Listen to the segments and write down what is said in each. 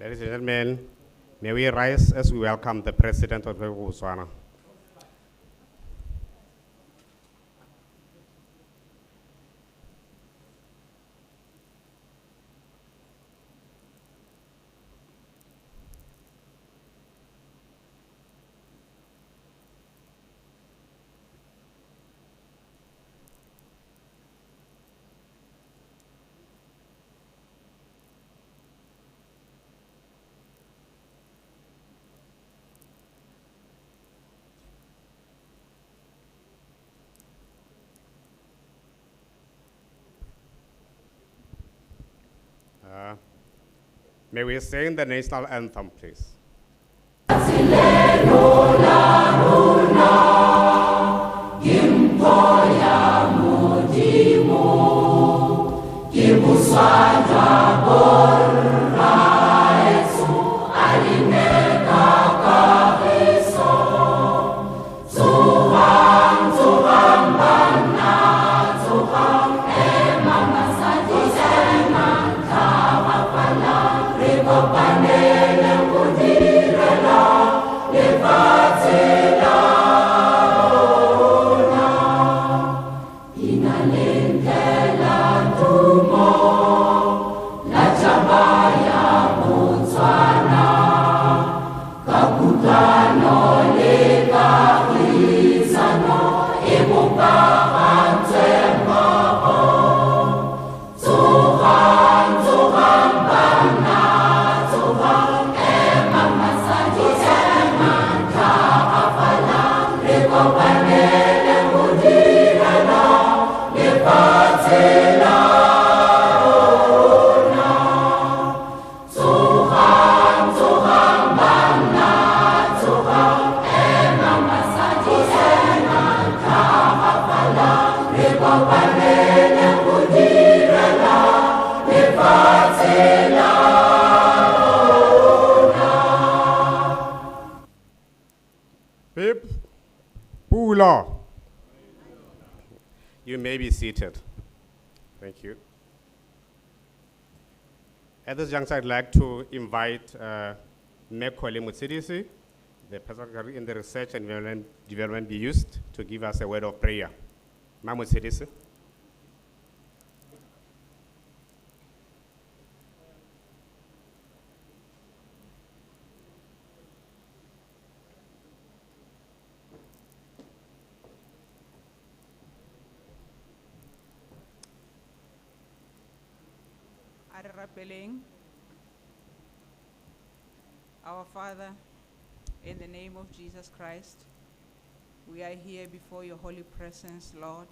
Ladies and gentlemen, may we rise as we welcome the President of Botswana. May we sing the national anthem, please. You may be seated. Thank you. At this juncture, I'd like to invite Mekhole Mutsidisi, the person in the research and development be used to give us a word of prayer. Mutsidisi. Our Father, in the name of Jesus Christ, we are here before your holy presence, Lord,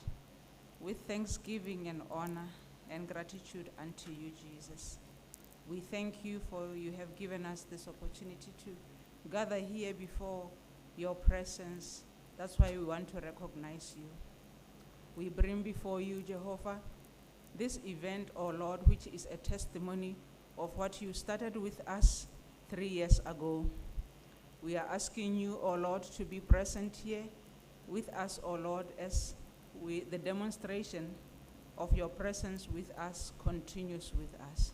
with thanksgiving and honor and gratitude unto you, Jesus. We thank you for you have given us this opportunity to gather here before your presence. That's why we want to recognize you. We bring before you, Jehovah, this event, O Lord, which is a testimony of what you started with us 3 years ago. We are asking you, O Lord, to be present here with us, O Lord, as the demonstration of your presence with us continues with us.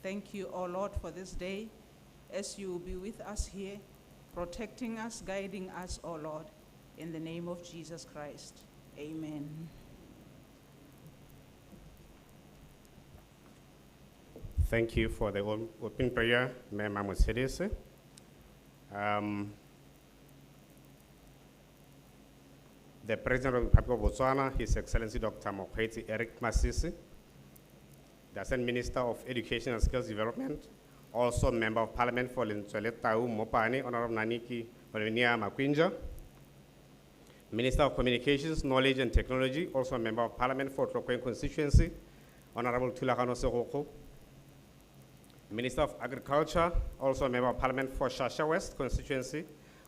Thank you, O Lord, for this day, as you will be with us here, protecting us, guiding us, O Lord, in the name of Jesus Christ. Amen. Thank you for the open prayer, Ma'am Mutsidisi. The President of the Republic of Botswana, His Excellency Dr. Mokgweetsi Eric Masisi, the Assistant Minister of Education and Skills Development, also Member of Parliament for Lentswele Tau Mopane, Honorable Naniki Olenia Makwinja, Minister of Communications, Knowledge and Technology, also Member of Parliament for Tlokwen Constituency, Honorable Thulagano Segoko, Minister of Agriculture, also a Member of Parliament for Shasha West constituency,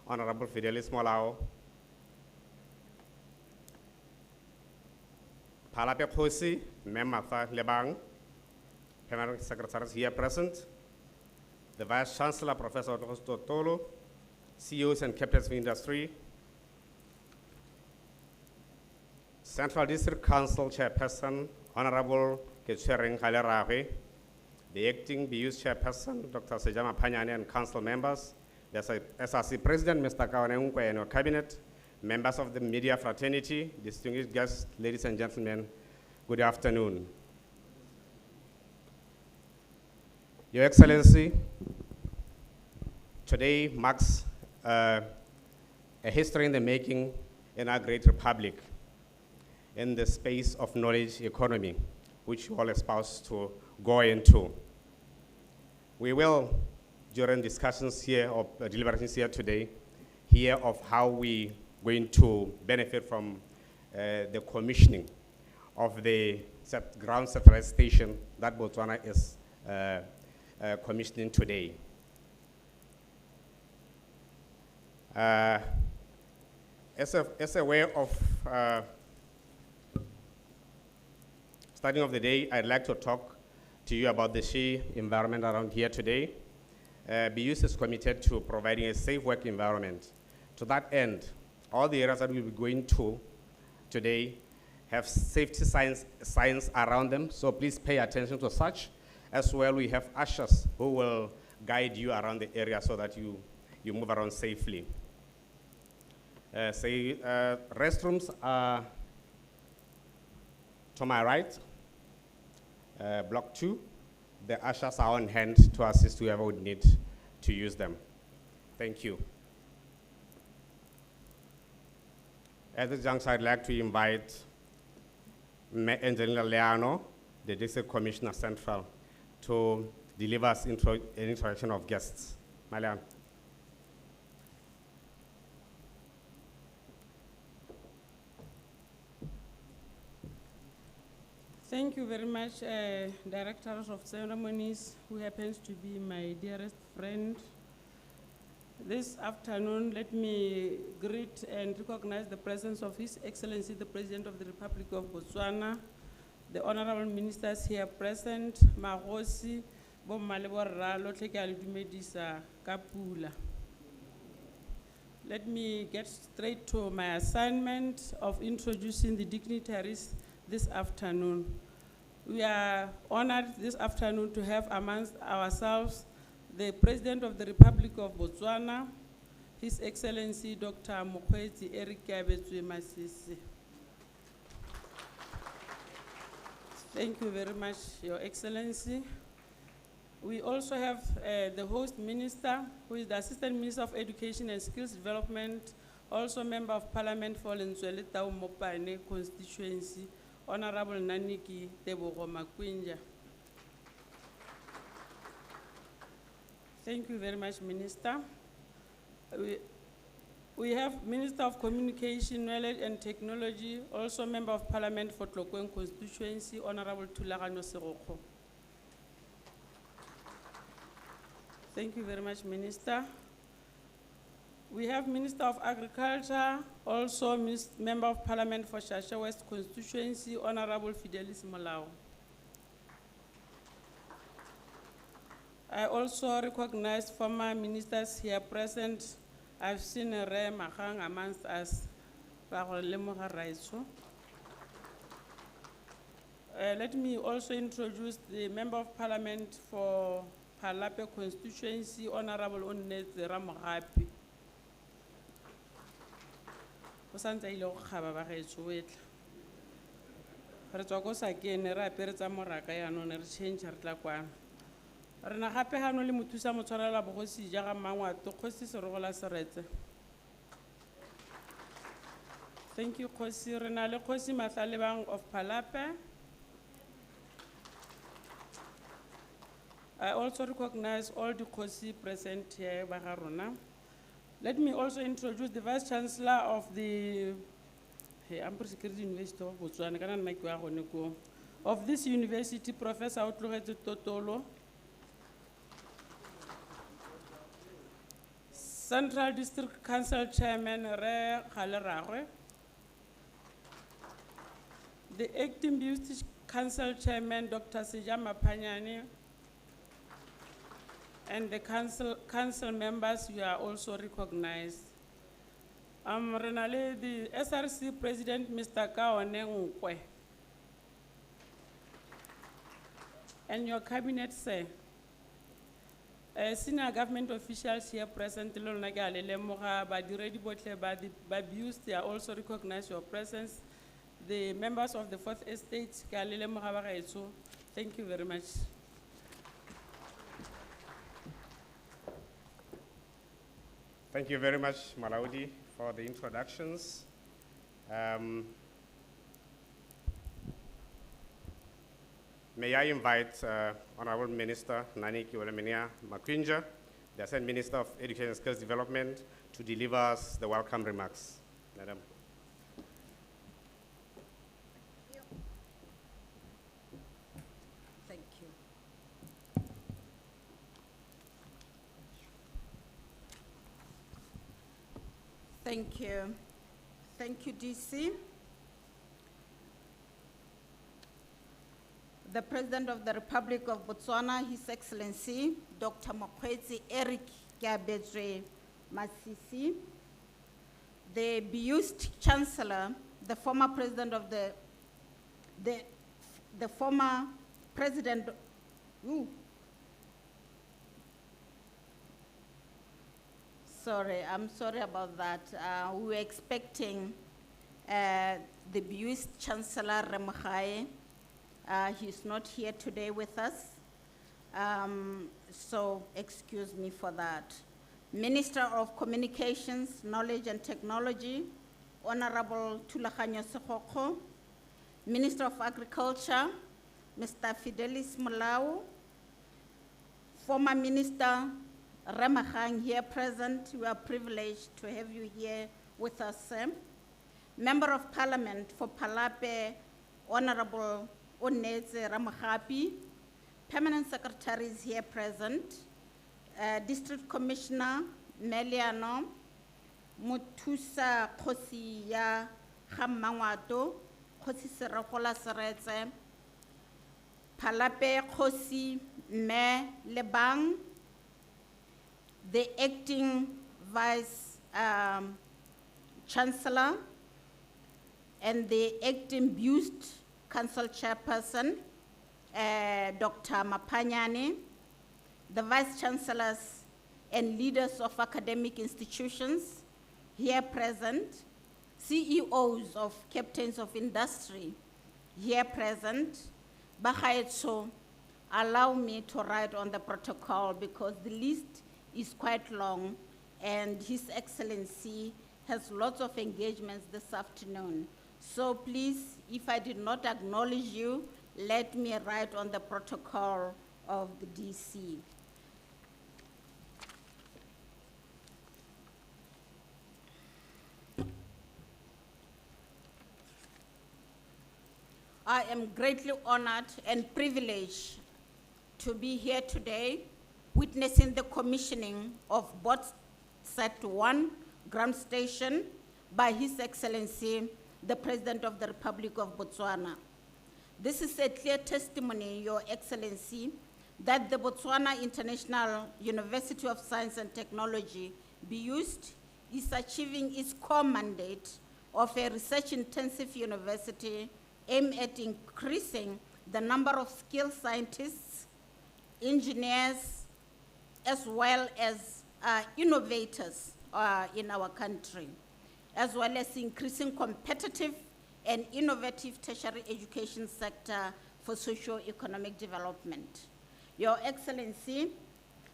Honorable Fidelis Molao. Palape Khosi, Member Lebang, Permanent Secretaries here present, the Vice Chancellor, Professor Tolo, CEOs and captains of industry, Central District Council Chairperson, Honorable Ketshering Khalerage, the acting BU's chairperson, Dr. Sejama Panyane, and council members, the SRC president, Mr. Kawane Nkwe, and your cabinet, members of the media fraternity, distinguished guests, ladies and gentlemen, good afternoon. Your Excellency, today marks a history in the making in our great republic in the space of knowledge economy, which you all espouse to go into. We will, during discussions here or deliberations here today, hear of how we going to benefit from the commissioning of the ground satellite station that Botswana is commissioning today. As a way of starting of the day, I'd like to talk to you about the SHE environment around here today. BUS is committed to providing a safe work environment. To that end, all the areas that we'll be going to today have safety signs around them, so please pay attention to such. As well, we have ushers who will guide you around the area so that you move around safely. Restrooms are to my right, block 2. The ushers are on hand to assist whoever would need to use them. Thank you. At this juncture, I'd like to invite Angelina Leano, the District Commissioner Central, to deliver us an introduction of guests. Malian. Thank you very much, Director of Ceremonies, who happens to be my dearest friend. This afternoon, let me greet and recognize the presence of His Excellency, the President of the Republic of Botswana, the honorable ministers here present, Magosi, Bommalebora, Lotlekali Dumedisa, Kapula. Let me get straight to my assignment of introducing the dignitaries this afternoon. We are honored this afternoon to have amongst ourselves the President of the Republic of Botswana, His Excellency Dr. Mokgweetsi Eric Masisi. Thank you very much, Your Excellency. We also have the host minister, who is the Assistant Minister of Education and Skills Development, also Member of Parliament for Lenzwele Tau Mopane constituency, Honorable Naniki Tebogo Makwinja. Thank you very much, Minister. We have Minister of Communication, Knowledge and Technology, also Member of Parliament for Tlokwen constituency, Honorable Thulagano Seroko. Thank you very much, Minister. We have Minister of Agriculture, also Member of Parliament for Shasha West constituency, Honorable Fidelis Molao. I also recognize former ministers here present. I've seen a rare Mahang amongst us. Let me also introduce the Member of Parliament for Halape constituency, Honorable Onnet Ramogapi. Osanta ile go khaba ba gaetso wetla. Re tswa go sa kene ra peretsa moraka ya no ne re change re tla kwana. Re na gape ga no le mothusa motshwarela bogosi ja ga mangwa to khosi se rogola seretse. Thank you, Khosi. Re na le Khosi Matlalebang of Halape. I also recognize all the Khosi present here, Bagarona. Let me also introduce the Vice Chancellor of the University of Botswana, of this university, Professor Otlogetse Totolo. Central District Council Chairman Re Khaleragwe. The Acting Beauty Council Chairman Dr. Sejama Panyane. And the council members, you are also recognized. Renale, the SRC President, Mr. Kawane Nkwe. and your cabinet, sir. Senior government officials here present, lona ke a le lemoga, badiredi botlhe ba abuse, they are also recognize your presence. The members of the Fourth Estate, ke a le lemoga ba gaetsho. Thank you very much. Thank you very much, Malaudi, for the introductions. May I invite Honorable Minister Nani Kiweleminia Makwinja, the Assistant Minister of Education and Skills Development, to deliver us the welcome remarks. Madam. Thank you. Thank you. Thank you, DC. The President of the Republic of Botswana, His Excellency, Dr. Mokgweetsi Eric Kabetswe Masisi, the beused Chancellor, the former President of the former President, I'm sorry about that. We were expecting the beused Chancellor Remogae. He's not here today with us, so excuse me for that. Minister of Communications, Knowledge and Technology, Honorable Thulaganyo Sekgokgo, Minister of Agriculture, Mr. Fidelis Molao, former Minister Ramagang here present. We are privileged to have you here with us, sir. Member of Parliament for Palape, Honorable Onetse Ramagapi, Permanent Secretaries here present, District Commissioner Meliano, Mutusa Khosi ya Khamangwato, Khosi Serakola Seretse, Palape Khosi Me Lebang, the Acting Vice Chancellor, and the Acting Beused Council Chairperson, Dr. Mapanyane, the Vice Chancellors and leaders of academic institutions here present, CEOs of Captains of Industry here present. Bagaetso, allow me to write on the protocol because the list is quite long and His Excellency has lots of engagements this afternoon. So please, if I did not acknowledge you, let me write on the protocol of the DC. I am greatly honored and privileged to be here today, witnessing the commissioning of BOTSAT1 ground station by His Excellency, the President of the Republic of Botswana. This is a clear testimony, Your Excellency, that the Botswana International University of Science and Technology, BUST, is achieving its core mandate of a research-intensive university aimed at increasing the number of skilled scientists, engineers, as well as innovators in our country, as well as increasing competitive and innovative tertiary education sector for socio-economic development. Your Excellency,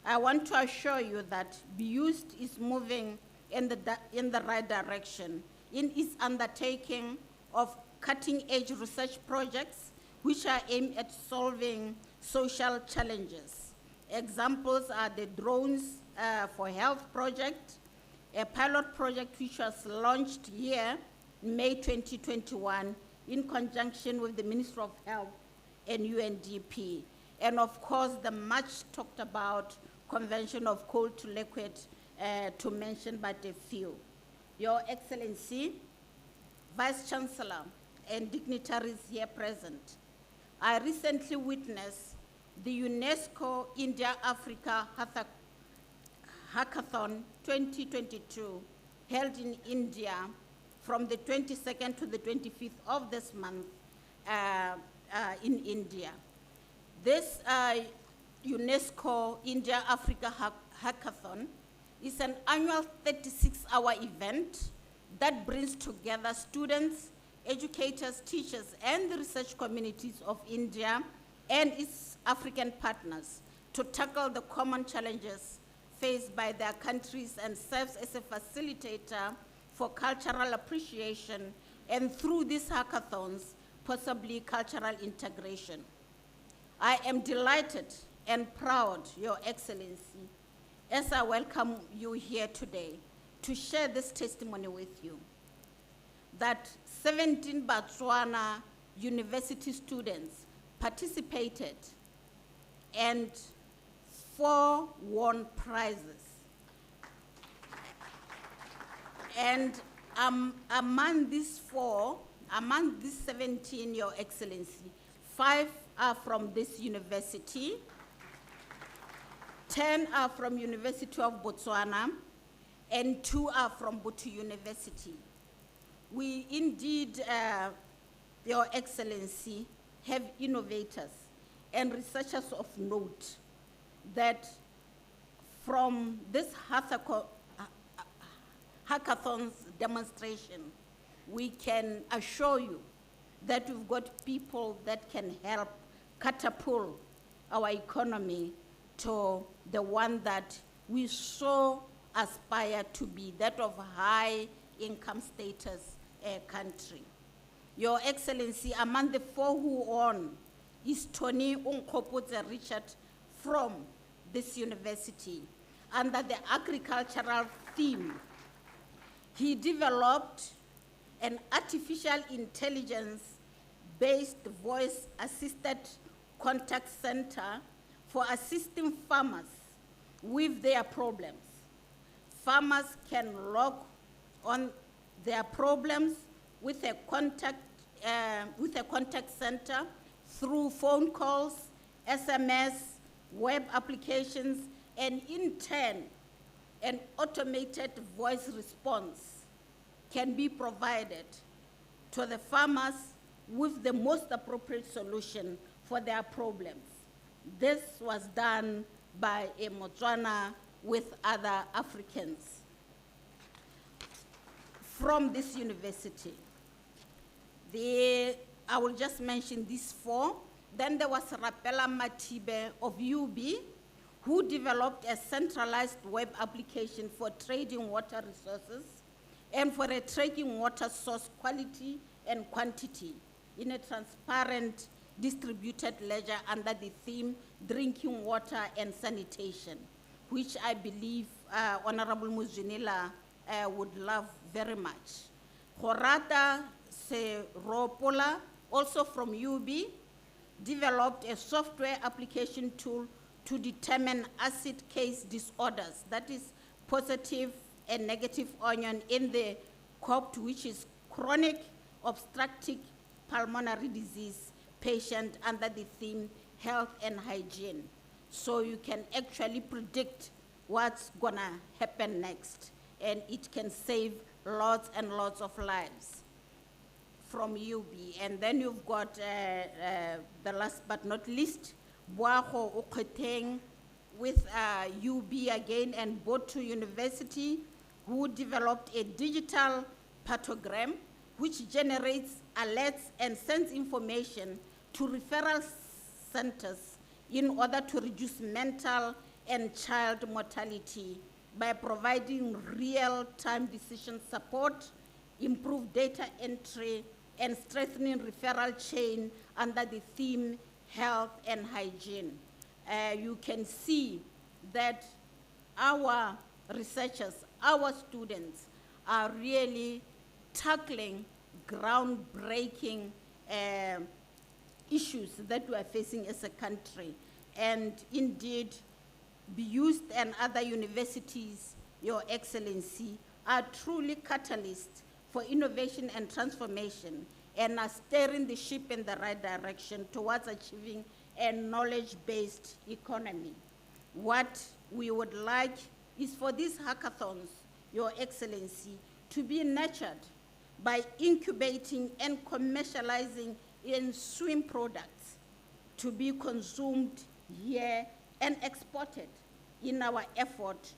I want to assure you that BUST is moving in the right direction in its undertaking of cutting-edge research projects which are aimed at solving social challenges. Examples are the Drones for Health project, a pilot project which was launched here in May 2021 in conjunction with the Ministry of Health and UNDP. And of course, the much talked about convention of coal to liquid, to mention but a few. Your Excellency, Vice Chancellor, and dignitaries here present, I recently witnessed the UNESCO India-Africa Hackathon 2022 held in India from the 22nd to the 25th of this month in India. This UNESCO India Africa Hackathon is an annual 36-hour event that brings together students, educators, teachers, and the research communities of India and its African partners to tackle the common challenges faced by their countries, and serves as a facilitator for cultural appreciation, and through these hackathons, possibly cultural integration. I am delighted and proud, Your Excellency, as I welcome you here today to share this testimony with you, that 17 Botswana university students participated and 4 won prizes. And among these 17, Your Excellency, 5 are from this university, 10 are from University of Botswana, and 2 are from Butu University. We indeed, Your Excellency, have innovators and researchers of note that from this hackathon's demonstration, we can assure you that we've got people that can help catapult our economy to the one that we so aspire to be, that of high income status country. Your Excellency, among the 4 who won is Tony Unkoputse Richard from this university under the agricultural theme. He developed an artificial intelligence-based voice-assisted contact center for assisting farmers with their problems. Farmers can log on their problems with a contact center through phone calls, SMS, web applications, and in turn, an automated voice response can be provided to the farmers with the most appropriate solution for their problems. This was done by a Motswana with other Africans from this university. I will just mention these 4. Then there was Rapela Matibe of UB, who developed a centralized web application for trading water resources and for tracking water source quality and quantity in a transparent distributed ledger under the theme Drinking Water and Sanitation, which I believe Honorable Muzunila would love very much. Horata Seropola, also from UB, developed a software application tool to determine acid case disorders, that is positive and negative onion in the COPT, which is chronic obstructive pulmonary disease patient under the theme health and hygiene. So you can actually predict what's gonna happen next, and it can save lots and lots of lives from UB. And then you've got the last but not least, Boago Oketeng with UB again and Butu University, who developed a digital pathogram which generates alerts and sends information to referral centers in order to reduce mental and child mortality by providing real-time decision support, improve data entry, and strengthening referral chain under the theme health and hygiene. You can see that our researchers, our students are really tackling groundbreaking issues that we are facing as a country. And indeed, BUST and other universities, Your Excellency, are truly catalysts for innovation and transformation and are steering the ship in the right direction towards achieving a knowledge-based economy. What we would like is for these hackathons, Your Excellency, to be nurtured by incubating and commercializing ensuing products to be consumed here and exported in our effort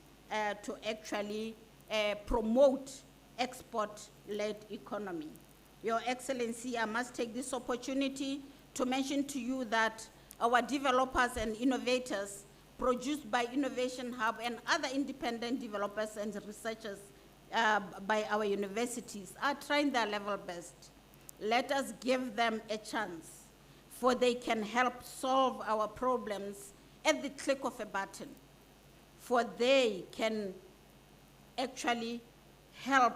to actually promote export-led economy. Your Excellency, I must take this opportunity to mention to you that our developers and innovators produced by Innovation Hub and other independent developers and researchers by our universities are trying their level best. Let us give them a chance, for they can help solve our problems at the click of a button, for they can actually help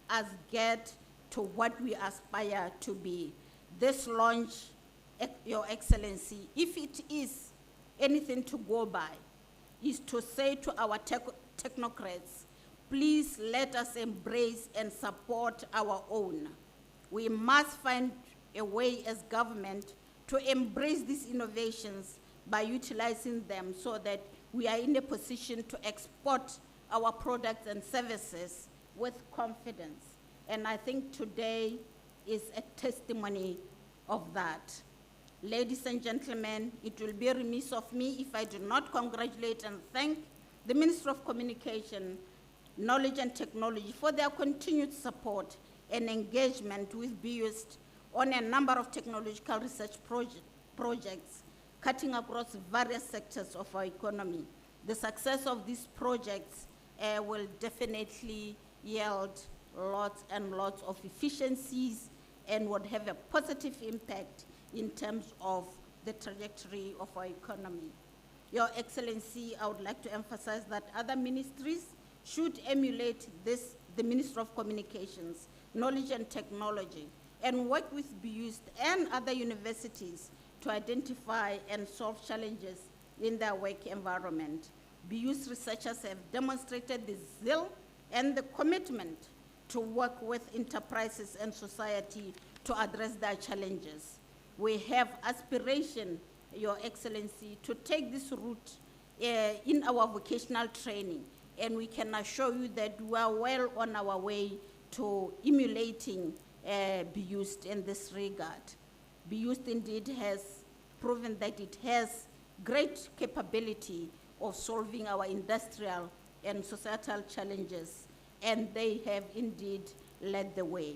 us get to what we aspire to be. This launch, Your Excellency, if it is anything to go by, is to say to our technocrats, please let us embrace and support our own. We must find a way as government to embrace these innovations by utilizing them so that we are in a position to export our products and services with confidence. And I think today is a testimony of that. Ladies and gentlemen, it will be remiss of me if I do not congratulate and thank the Minister of Communication, Knowledge and Technology for their continued support and engagement with BOTSAT on a number of technological research projects cutting across various sectors of our economy. The success of these projects will definitely yield lots and lots of efficiencies and would have a positive impact in terms of the trajectory of our economy. Your Excellency, I would like to emphasize that other ministries should emulate this, the Minister of Communications, Knowledge and Technology, and work with BOTSAT and other universities to identify and solve challenges in their work environment. BOTSAT researchers have demonstrated the zeal and the commitment to work with enterprises and society to address their challenges. We have aspiration, Your Excellency, to take this route in our vocational training, and we can assure you that we are well on our way to emulating BOTSAT in this regard. BOTSAT indeed has proven that it has great capability of solving our industrial and societal challenges, and they have indeed led the way.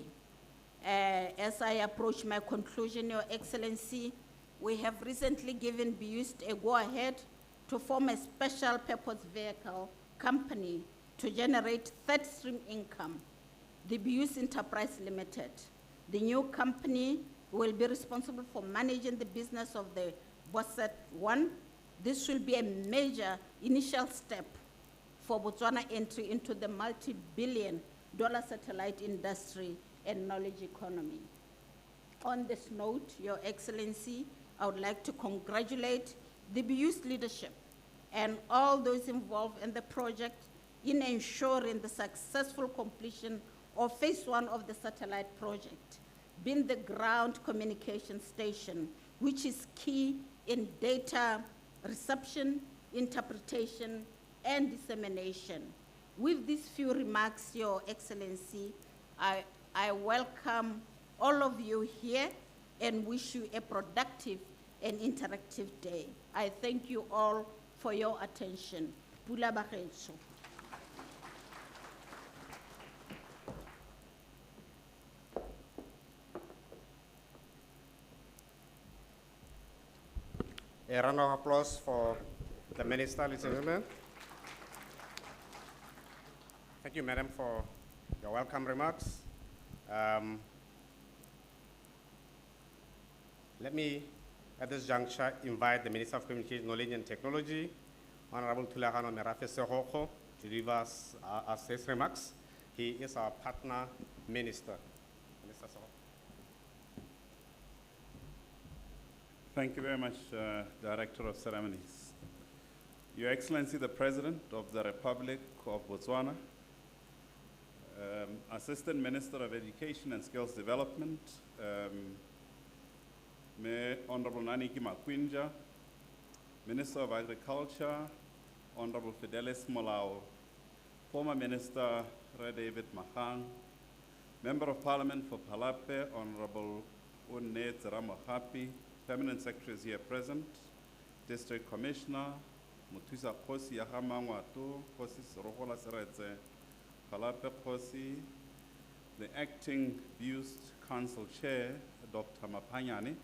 As I approach my conclusion, Your Excellency, we have recently given BOTSAT a go-ahead to form a special purpose vehicle company to generate third-stream income, the BOTSAT Enterprise Limited. The new company will be responsible for managing the business of the BOTSAT1. This will be a major initial step for Botswana entry into the multi-billion-dollar satellite industry and knowledge economy. On this note, Your Excellency, I would like to congratulate the BOTSAT leadership and all those involved in the project in ensuring the successful completion of phase 1 of the satellite project, being the ground communication station, which is key in data reception, interpretation, and dissemination. With these few remarks, Your Excellency, I welcome all of you here and wish you a productive and interactive day. I thank you all for your attention. Pula Bakhetso. A round of applause for the Minister, ladies and gentlemen. Thank you, Madam, for your welcome remarks. Let me, at this juncture, invite the Minister of Communication, Knowledge and Technology, Honorable Thulagano Merafe Seroko, to give us his remarks. He is our partner minister. Minister Seroko. Thank you very much, Director of Ceremonies. Your Excellency, the President of the Republic of Botswana, Assistant Minister of Education and Skills Development, Honorable Naniki Makwinja, Minister of Agriculture, Honorable Fidelis Molao, former Minister David Mahang, Member of Parliament for Palape, Honorable Unne Zeramohapi, Permanent Secretary is here present. District Commissioner, Mutusa Kosi Yahamangwatu, Kosi Sorohola Seretse, Kalape Kosi, the Acting Buist Council Chair, Dr. Mapanyani,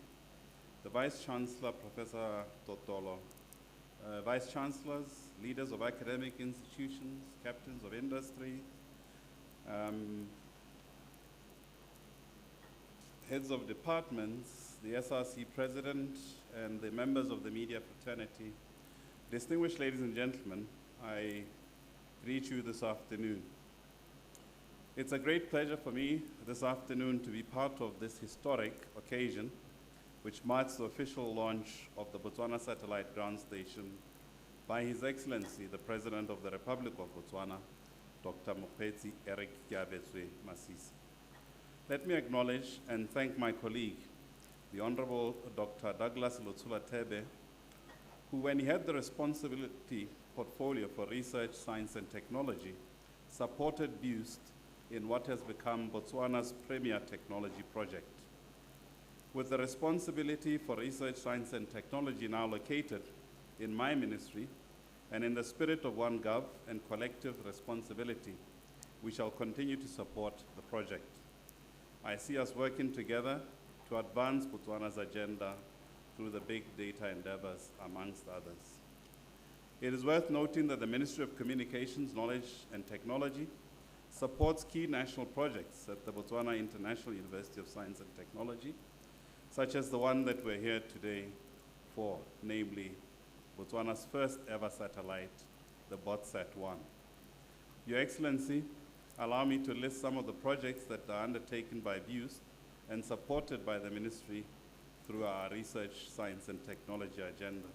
the Vice Chancellor, Professor Totolo, Vice Chancellors, leaders of academic institutions, captains of industry, heads of departments, the SRC President, and the members of the media fraternity. Distinguished ladies and gentlemen, I greet you this afternoon. It's a great pleasure for me this afternoon to be part of this historic occasion, which marks the official launch of the Botswana Satellite Ground Station by His Excellency, the President of the Republic of Botswana, Dr. Mokgweetsi Eric Masisi. Let me acknowledge and thank my colleague, the Honorable Dr. Douglas Lutsula Tebe, who, when he had the responsibility portfolio for research, science, and technology, supported BOOST in what has become Botswana's premier technology project. With the responsibility for research, science, and technology now located in my ministry, and in the spirit of one gov and collective responsibility, we shall continue to support the project. I see us working together to advance Botswana's agenda through the big data endeavors, amongst others. It is worth noting that the Ministry of Communications, Knowledge, and Technology supports key national projects at the Botswana International University of Science and Technology, such as the one that we're here today for, namely Botswana's first ever satellite, the BOTSAT1. Your Excellency, allow me to list some of the projects that are undertaken by BOOST and supported by the Ministry through our research, science, and technology agenda.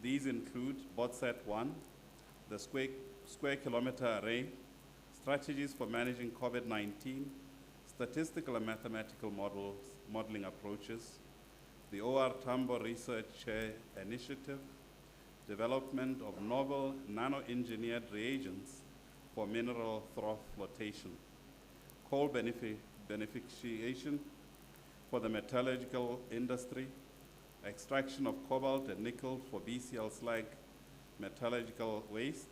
These include BOTSAT1, the square kilometer array, strategies for managing COVID-19, statistical and mathematical modeling approaches, the OR Tambo Research Chair Initiative, development of novel nano-engineered reagents for mineral trough flotation, coal beneficiation for the metallurgical industry, extraction of cobalt and nickel for BCL slag metallurgical waste,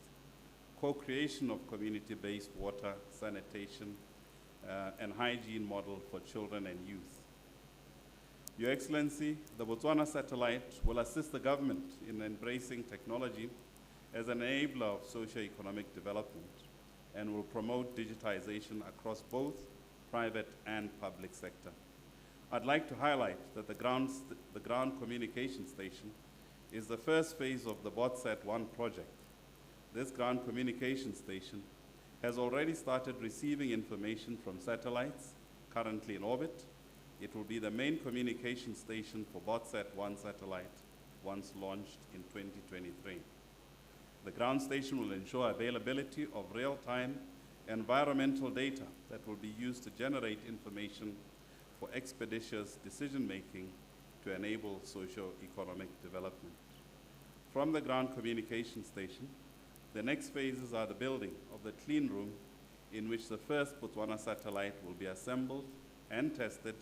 co-creation of community-based water, sanitation, and hygiene model for children and youth. Your Excellency, the Botswana satellite will assist the government in embracing technology as an enabler of socio-economic development and will promote digitization across both private and public sector. I'd like to highlight that the ground communication station is the first phase of the BOTSAT1 project. This ground communication station has already started receiving information from satellites currently in orbit. It will be the main communication station for BOTSAT1 satellite once launched in 2023. The ground station will ensure availability of real-time environmental data that will be used to generate information for expeditious decision-making to enable socio-economic development. From the ground communication station, the next phases are the building of the clean room in which the first Botswana satellite will be assembled and tested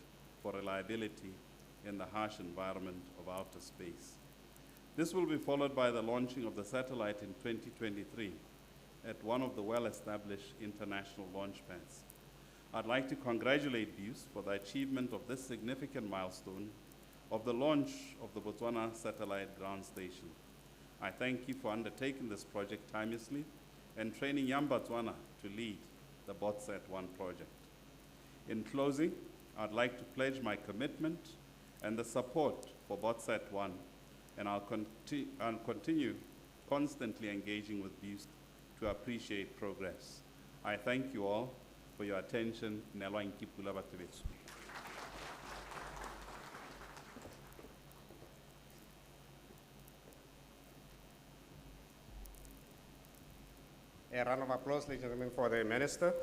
for reliability in the harsh environment of outer space. This will be followed by the launching of the satellite in 2023 at one of the well-established international launch pads. I'd like to congratulate BOOST for the achievement of this significant milestone of the launch of the Botswana Satellite Ground Station. I thank you for undertaking this project timelessly and training young Botswana to lead the BOTSAT1 project. In closing, I'd like to pledge my commitment and the support for BOTSAT1, and I'll continue constantly engaging with BOOST to appreciate progress. I thank you all for your attention. A round of applause, ladies and gentlemen, for the Minister.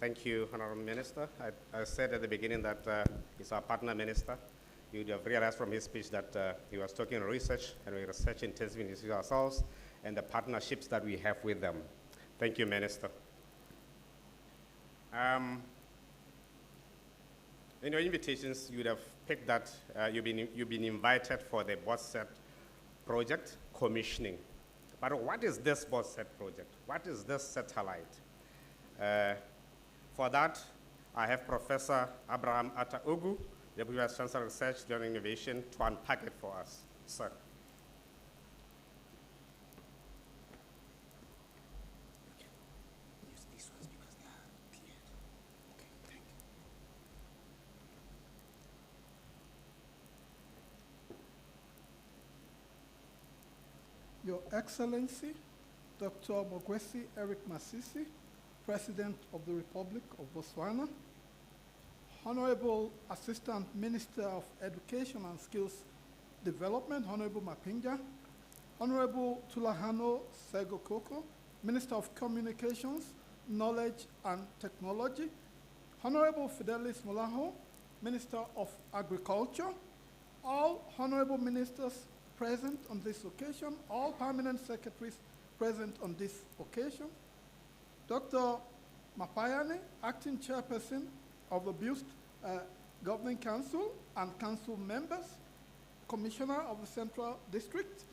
Thank you, Honorable Minister. I said at the beginning that he's our partner minister. You'd have realized from his speech that he was talking research, and we research intensive in ourselves and the partnerships that we have with them. Thank you, Minister. In your invitations, you would have picked that you've been invited for the BOTSAT project commissioning. But what is this BOTSAT project? What is this satellite? For that, I have Professor Abraham Atta Ugu, Deputy Vice Chancellor of Research and Innovation, to unpack it for us. Sir. Use these ones because they are clear. Okay, thank you. Your Excellency, Dr. Mogwesi Eric Masisi, President of the Republic of Botswana, Honorable Assistant Minister of Education and Skills Development, Honorable Mapinga, Honorable Tulahano Segokoko, Minister of Communications, Knowledge and Technology, Honorable Fidelis Mulaho, Minister of Agriculture, all honorable ministers present on this occasion, all permanent secretaries present on this occasion, Dr. Mapayane, Acting Chairperson of the BOTSAT Governing Council and Council members, Commissioner of the Central District,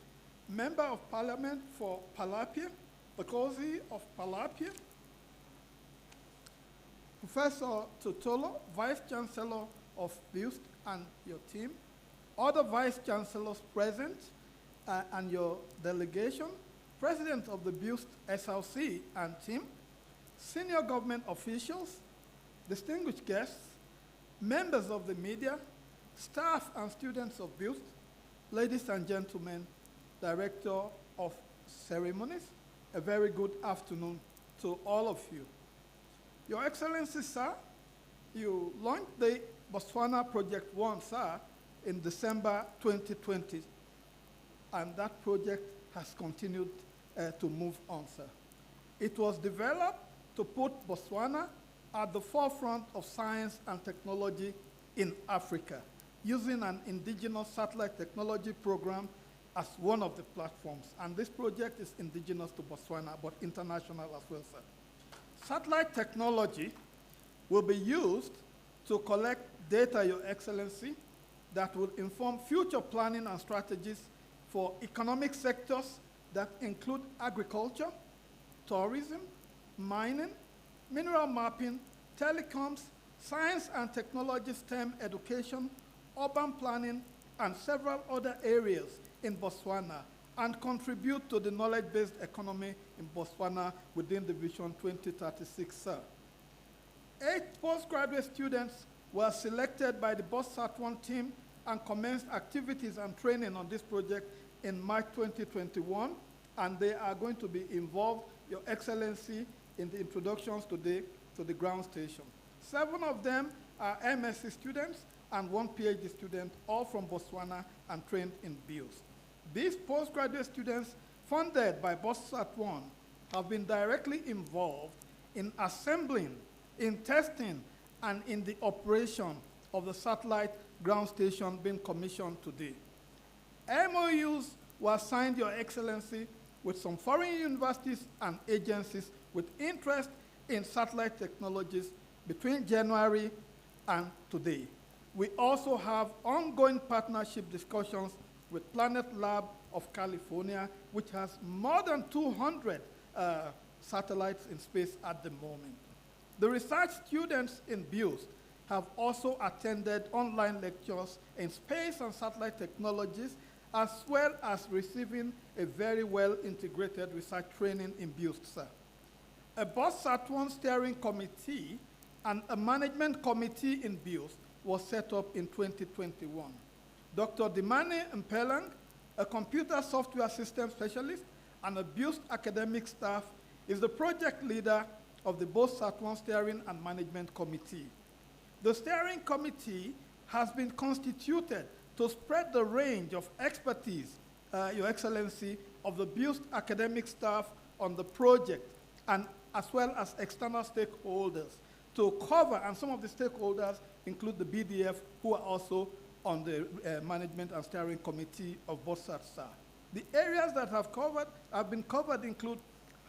Member of Parliament for Palapia, the Kozi of Palapia, Professor Totolo, Vice Chancellor of BOTSAT and your team, other Vice Chancellors present and your delegation, President of the BOTSAT SLC and team, senior government officials, distinguished guests, members of the media, staff and students of BOTSAT, ladies and gentlemen, Director of Ceremonies, a very good afternoon to all of you. Your Excellency, sir, you launched the Botswana Project 1, sir, in December 2020, and that project has continued to move on, sir. It was developed to put Botswana at the forefront of science and technology in Africa, using an indigenous satellite technology program as one of the platforms. And this project is indigenous to Botswana, but international as well, sir. Satellite technology will be used to collect data, Your Excellency, that will inform future planning and strategies for economic sectors that include agriculture, tourism, mining, mineral mapping, telecoms, science and technology STEM education, urban planning, and several other areas in Botswana, and contribute to the knowledge-based economy in Botswana within the Vision 2036, sir. 8 postgraduate students were selected by the BOTSAT1 team and commenced activities and training on this project in March 2021, and they are going to be involved, Your Excellency, in the introductions today to the ground station. 7 of them are MSc students and 1 PhD student, all from Botswana and trained in BIOS. These postgraduate students, funded by BOTSAT1, have been directly involved in assembling, in testing, and in the operation of the satellite ground station being commissioned today. MOUs were signed, Your Excellency, with some foreign universities and agencies with interest in satellite technologies between January and today. We also have ongoing partnership discussions with Planet Lab of California, which has more than 200 satellites in space at the moment. The research students in BIOS have also attended online lectures in space and satellite technologies, as well as receiving a very well-integrated research training in BIOS, sir. A BOTSAT1 steering committee and a management committee in BIOS was set up in 2021. Dr. Dimane Mpelang, a computer software system specialist and a BIOS academic staff, is the project leader of the BOTSAT1 Steering and Management Committee. The steering committee has been constituted to spread the range of expertise, Your Excellency, of the BIOS academic staff on the project, and as well as external stakeholders to cover, and some of the stakeholders include the BDF, who are also on the management and steering committee of BOTSAT, sir. The areas that have been covered include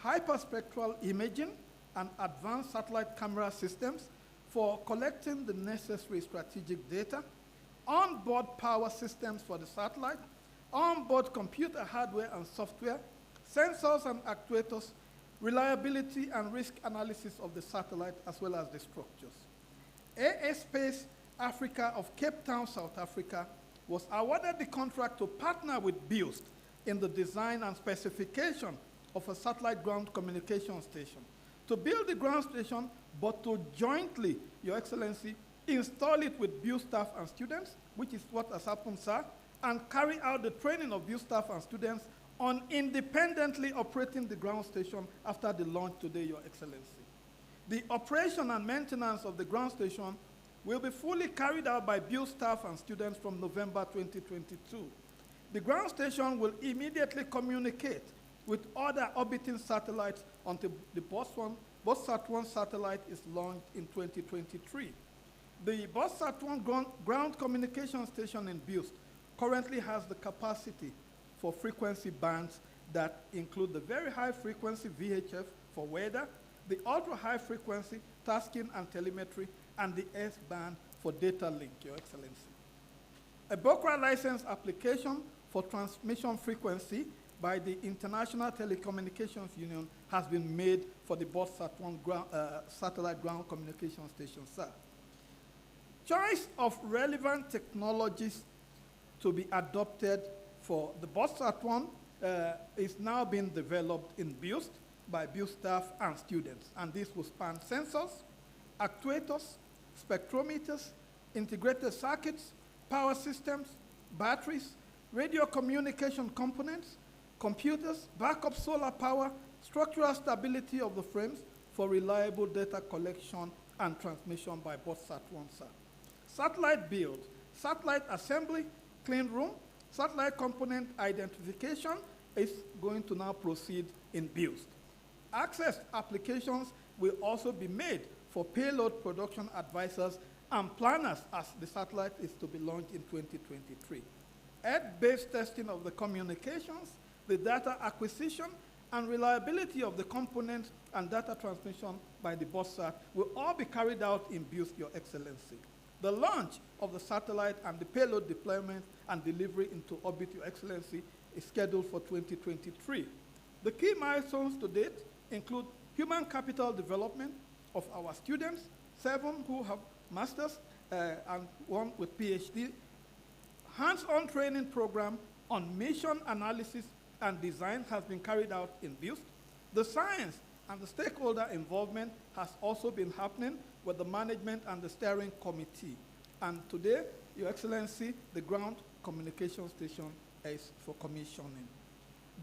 hyperspectral imaging and advanced satellite camera systems, for collecting the necessary strategic data, onboard power systems for the satellite, onboard computer hardware and software, sensors and actuators, reliability and risk analysis of the satellite, as well as the structures. AA Space Africa of Cape Town, South Africa, was awarded the contract to partner with BOTSAT in the design and specification of a satellite ground communication station. To build the ground station, but to jointly, Your Excellency, install it with BOTSAT staff and students, which is what has happened, sir, and carry out the training of BOTSAT staff and students on independently operating the ground station after the launch today, Your Excellency. The operation and maintenance of the ground station will be fully carried out by BOTSAT staff and students from November 2022. The ground station will immediately communicate with other orbiting satellites until the BOTSAT1 satellite is launched in 2023. The BOTSAT1 ground communication station in BOTSAT currently has the capacity for frequency bands that include the very high frequency VHF for weather, the ultra high frequency tasking and telemetry, and the S-band for data link, Your Excellency. A BOCRA license application for transmission frequency by the International Telecommunications Union has been made for the BOTSAT1 satellite ground communication station, sir. Choice of relevant technologies to be adopted for the BOTSAT1 is now being developed in BOTSAT by BOTSAT staff and students, and this will span sensors, actuators, spectrometers, integrated circuits, power systems, batteries, radio communication components, computers, backup solar power, structural stability of the frames for reliable data collection and transmission by BOTSAT1, sir. Satellite build, satellite assembly, clean room, satellite component identification is going to now proceed in BOTSAT. Access applications will also be made for payload production advisors and planners as the satellite is to be launched in 2023. Earth-based testing of the communications, the data acquisition, and reliability of the components and data transmission by the BOTSAT will all be carried out in BOTSAT, Your Excellency. The launch of the satellite and the payload deployment and delivery into orbit, Your Excellency, is scheduled for 2023. The key milestones to date include human capital development of our students, 7 who have masters and 1 with PhD, hands-on training program on mission analysis and design has been carried out in BOTSAT. The science and the stakeholder involvement has also been happening with the management and the steering committee. And today, Your Excellency, the ground communication station is for commissioning.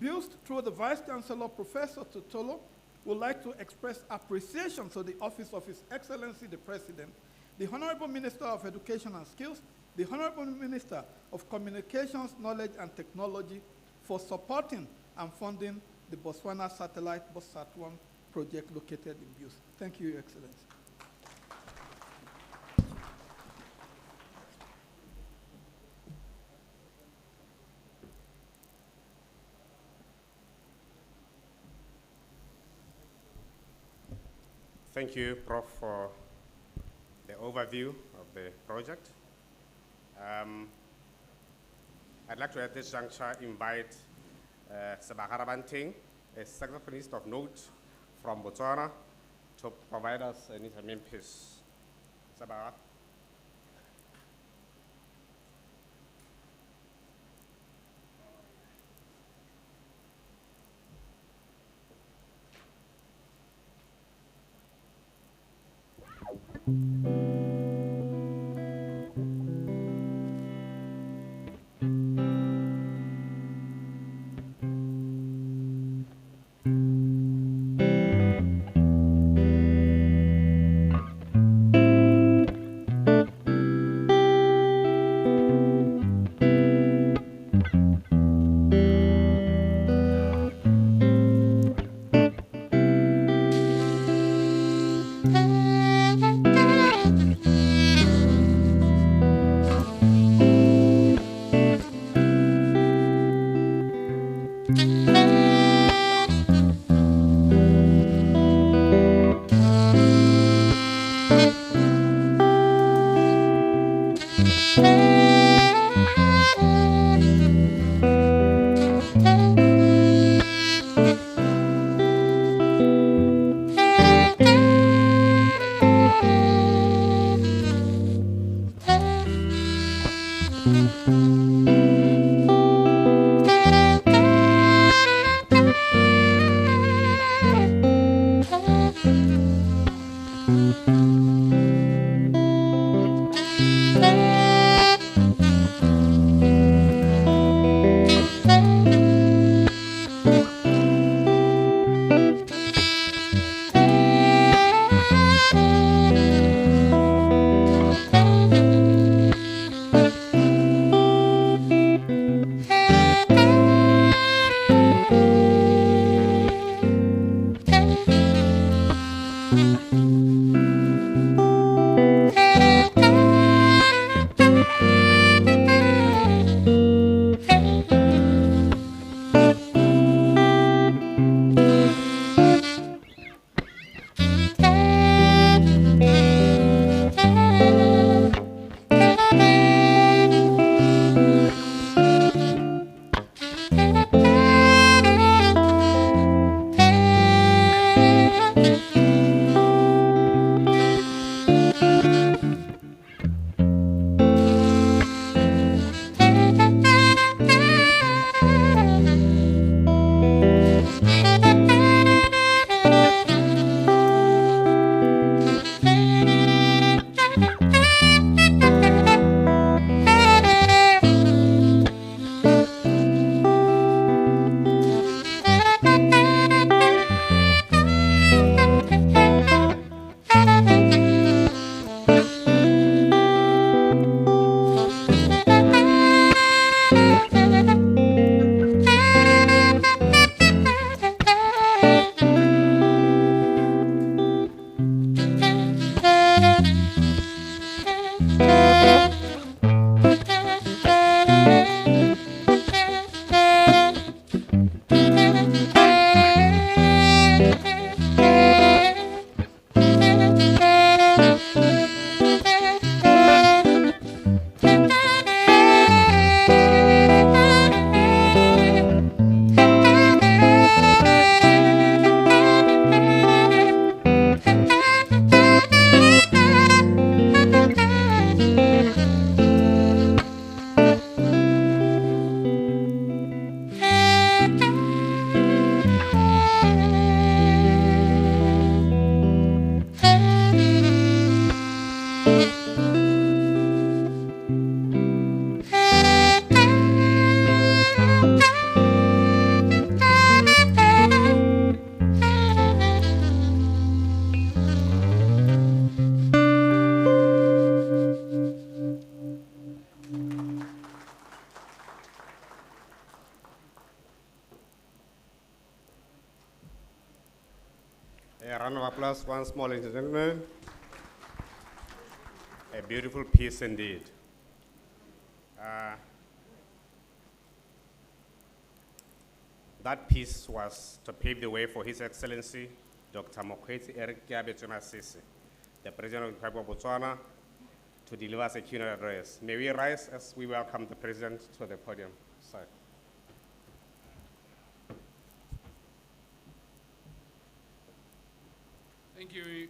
BOTSAT, through the Vice Chancellor, Professor Tutolo, would like to express appreciation to the Office of His Excellency the President, the Honorable Minister of Education and Skills, the Honorable Minister of Communications, Knowledge and Technology for supporting and funding the Botswana Satellite BOTSAT1 project located in BOTSAT. Thank you, Your Excellency. Thank you, Prof, for the overview of the project. I'd like to at this juncture invite Sebagara Banting, a saxophonist of note from Botswana, to provide us an intermittent piece. Sebagara. A round of applause once more, ladies and gentlemen. A beautiful piece indeed. That piece was to pave the way for His Excellency, Dr. Mokgweetsi Eric Masisi, the President of the Republic of Botswana, to deliver us a keynote address. May we rise as we welcome the President to the podium. Sorry. Thank you.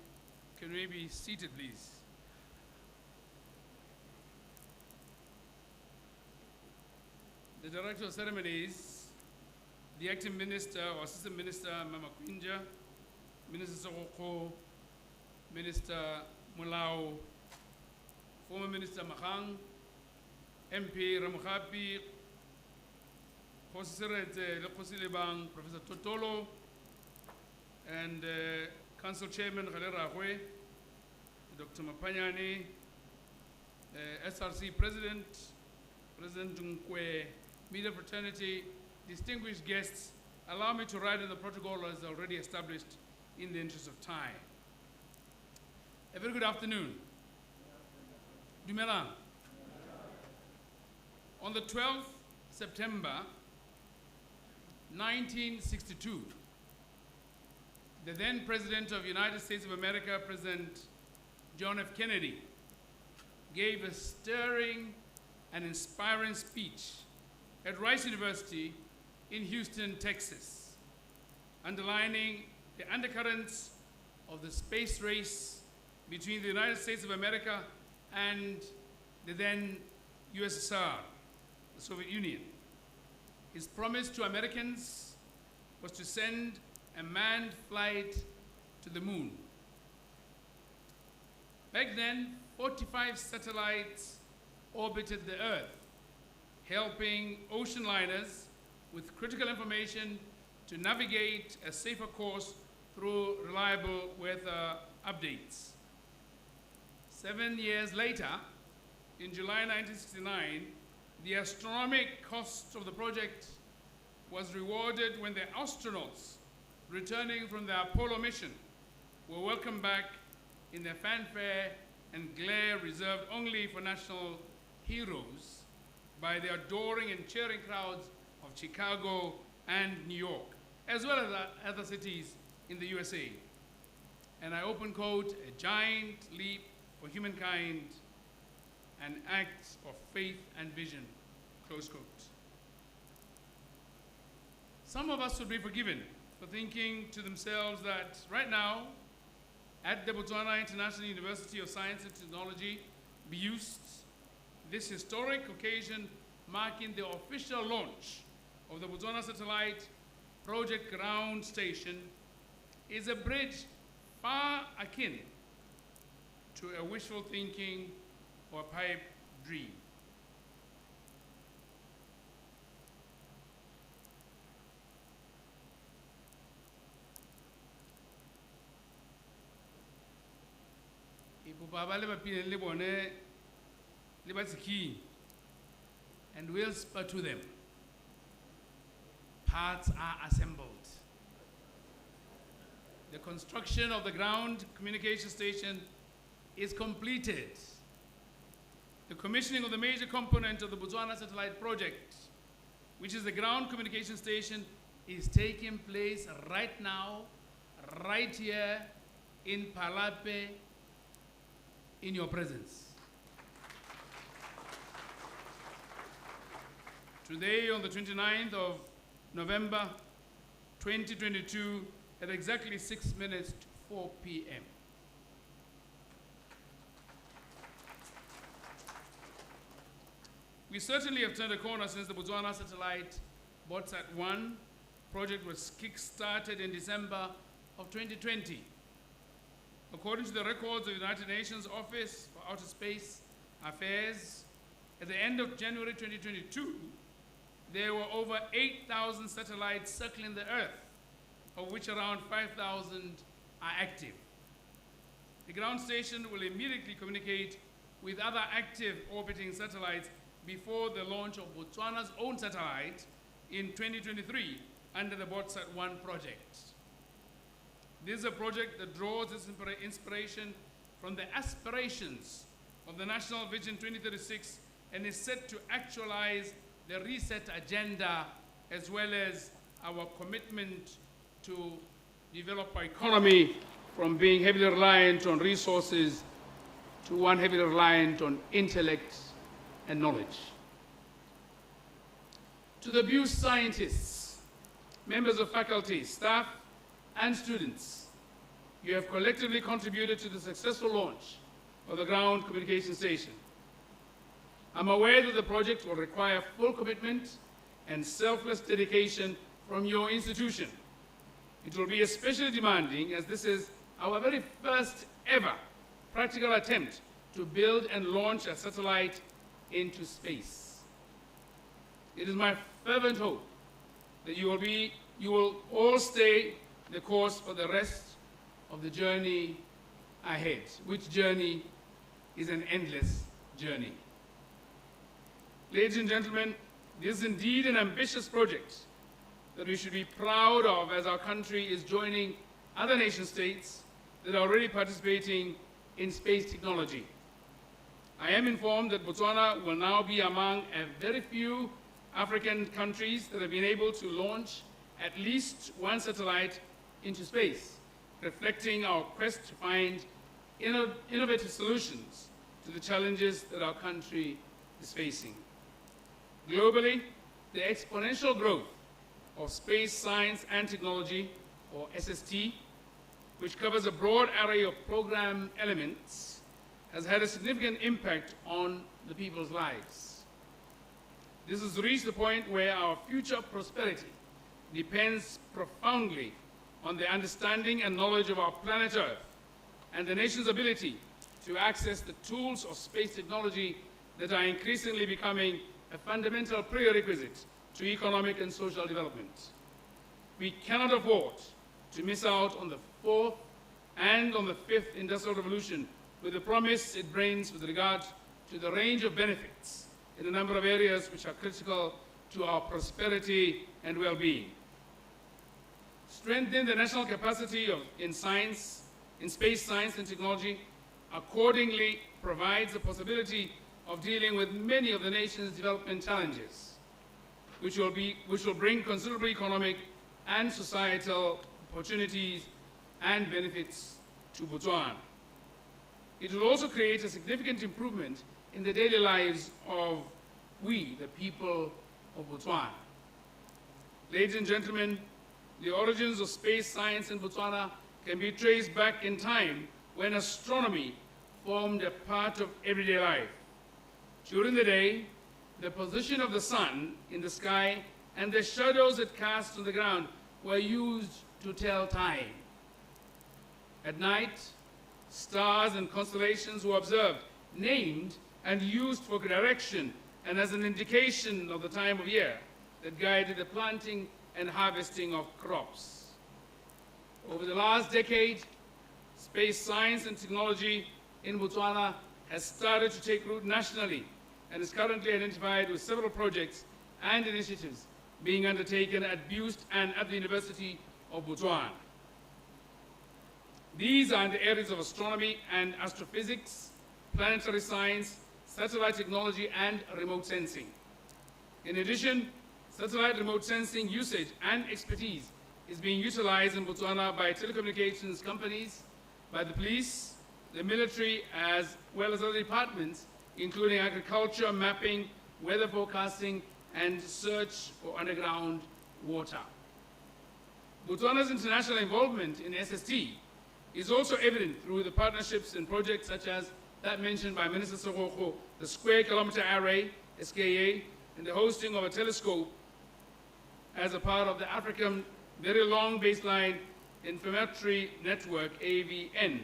Can we be seated, please? The Director of Ceremonies, the Acting Minister or Assistant Minister, Mama Kwinja, Minister Sokoko, Minister Mulao, former Minister Mahang, MP Ramkhapi, Khosirete Lekhosilebang, Professor Totolo, and Council Chairman Khalera Hwe, Dr. Mapanyani, SRC President, President Dunkwe, Media Fraternity, distinguished guests, allow me to write in the protocol as already established in the interest of time. A very good afternoon. Dumelang. On the 12th September 1962, the then President of the United States of America, President John F. Kennedy, gave a stirring and inspiring speech at Rice University in Houston, Texas, underlining the undercurrents of the space race between the United States of America and the then USSR, the Soviet Union. His promise to Americans was to send a manned flight to the moon. Back then, 45 satellites orbited the Earth, helping ocean liners with critical information to navigate a safer course through reliable weather updates. 7 years later, in July 1969, the astronomical cost of the project was rewarded when the astronauts returning from the Apollo mission were welcomed back in the fanfare and glare reserved only for national heroes by the adoring and cheering crowds of Chicago and New York, as well as other cities in the USA. And I open quote, a giant leap for humankind, an act of faith and vision, close quote. Some of us should be forgiven for thinking to themselves that right now, at the Botswana International University of Science and Technology, BUST, this historic occasion marking the official launch of the Botswana Satellite Project Ground Station is a bridge far akin to a wishful thinking or a pipe dream. And we'll spur to them. Parts are assembled. The construction of the ground communication station is completed. The commissioning of the major component of the Botswana Satellite Project, which is the ground communication station, is taking place right now, right here in Palape, in your presence. Today, on the 29th of November 2022, at exactly 6 minutes to 4 p.m. We certainly have turned a corner since the Botswana Satellite BOTSAT1 project was kick-started in December of 2020. According to the records of the United Nations Office for Outer Space Affairs, at the end of January 2022, there were over 8,000 satellites circling the Earth, of which around 5,000 are active. The ground station will immediately communicate with other active orbiting satellites before the launch of Botswana's own satellite in 2023 under the BOTSAT1 project. This is a project that draws its inspiration from the aspirations of the National Vision 2036 and is set to actualize the reset agenda as well as our commitment to develop our economy from being heavily reliant on resources to one heavily reliant on intellect and knowledge. To the BOTSAT scientists, members of faculty, staff, and students, you have collectively contributed to the successful launch of the ground communication station. I'm aware that the project will require full commitment and selfless dedication from your institution. It will be especially demanding as this is our very first ever practical attempt to build and launch a satellite into space. It is my fervent hope that you will all stay the course for the rest of the journey ahead, which journey is an endless journey. Ladies and gentlemen, this is indeed an ambitious project that we should be proud of as our country is joining other nation states that are already participating in space technology. I am informed that Botswana will now be among a very few African countries that have been able to launch at least one satellite into space, reflecting our quest to find innovative solutions to the challenges that our country is facing. Globally, the exponential growth of space science and technology, or SST, which covers a broad array of program elements, has had a significant impact on the people's lives. This has reached the point where our future prosperity depends profoundly on the understanding and knowledge of our planet Earth and the nation's ability to access the tools of space technology that are increasingly becoming a fundamental prerequisite to economic and social development. We cannot afford to miss out on the fourth and on the fifth industrial revolution with the promise it brings with regard to the range of benefits in a number of areas which are critical to our prosperity and well-being. Strengthen the national capacity in space science and technology accordingly provides the possibility of dealing with many of the nation's development challenges, which will bring considerable economic and societal opportunities and benefits to Botswana. It will also create a significant improvement in the daily lives of we, the people of Botswana. Ladies and gentlemen, the origins of space science in Botswana can be traced back in time when astronomy formed a part of everyday life. During the day, the position of the sun in the sky and the shadows it cast on the ground were used to tell time. At night, stars and constellations were observed, named, and used for direction and as an indication of the time of year that guided the planting and harvesting of crops. Over the last decade, space science and technology in Botswana has started to take root nationally and is currently identified with several projects and initiatives being undertaken at BOTSAT and at the University of Botswana. These are in the areas of astronomy and astrophysics, planetary science, satellite technology, and remote sensing. In addition, satellite remote sensing usage and expertise is being utilized in Botswana by telecommunications companies, by the police, the military, as well as other departments, including agriculture, mapping, weather forecasting, and search for underground water. Botswana's international involvement in SST is also evident through the partnerships and projects such as that mentioned by Minister Sogoko, the Square Kilometer Array, SKA, and the hosting of a telescope as a part of the African Very Long Baseline Informatory Network, AVN,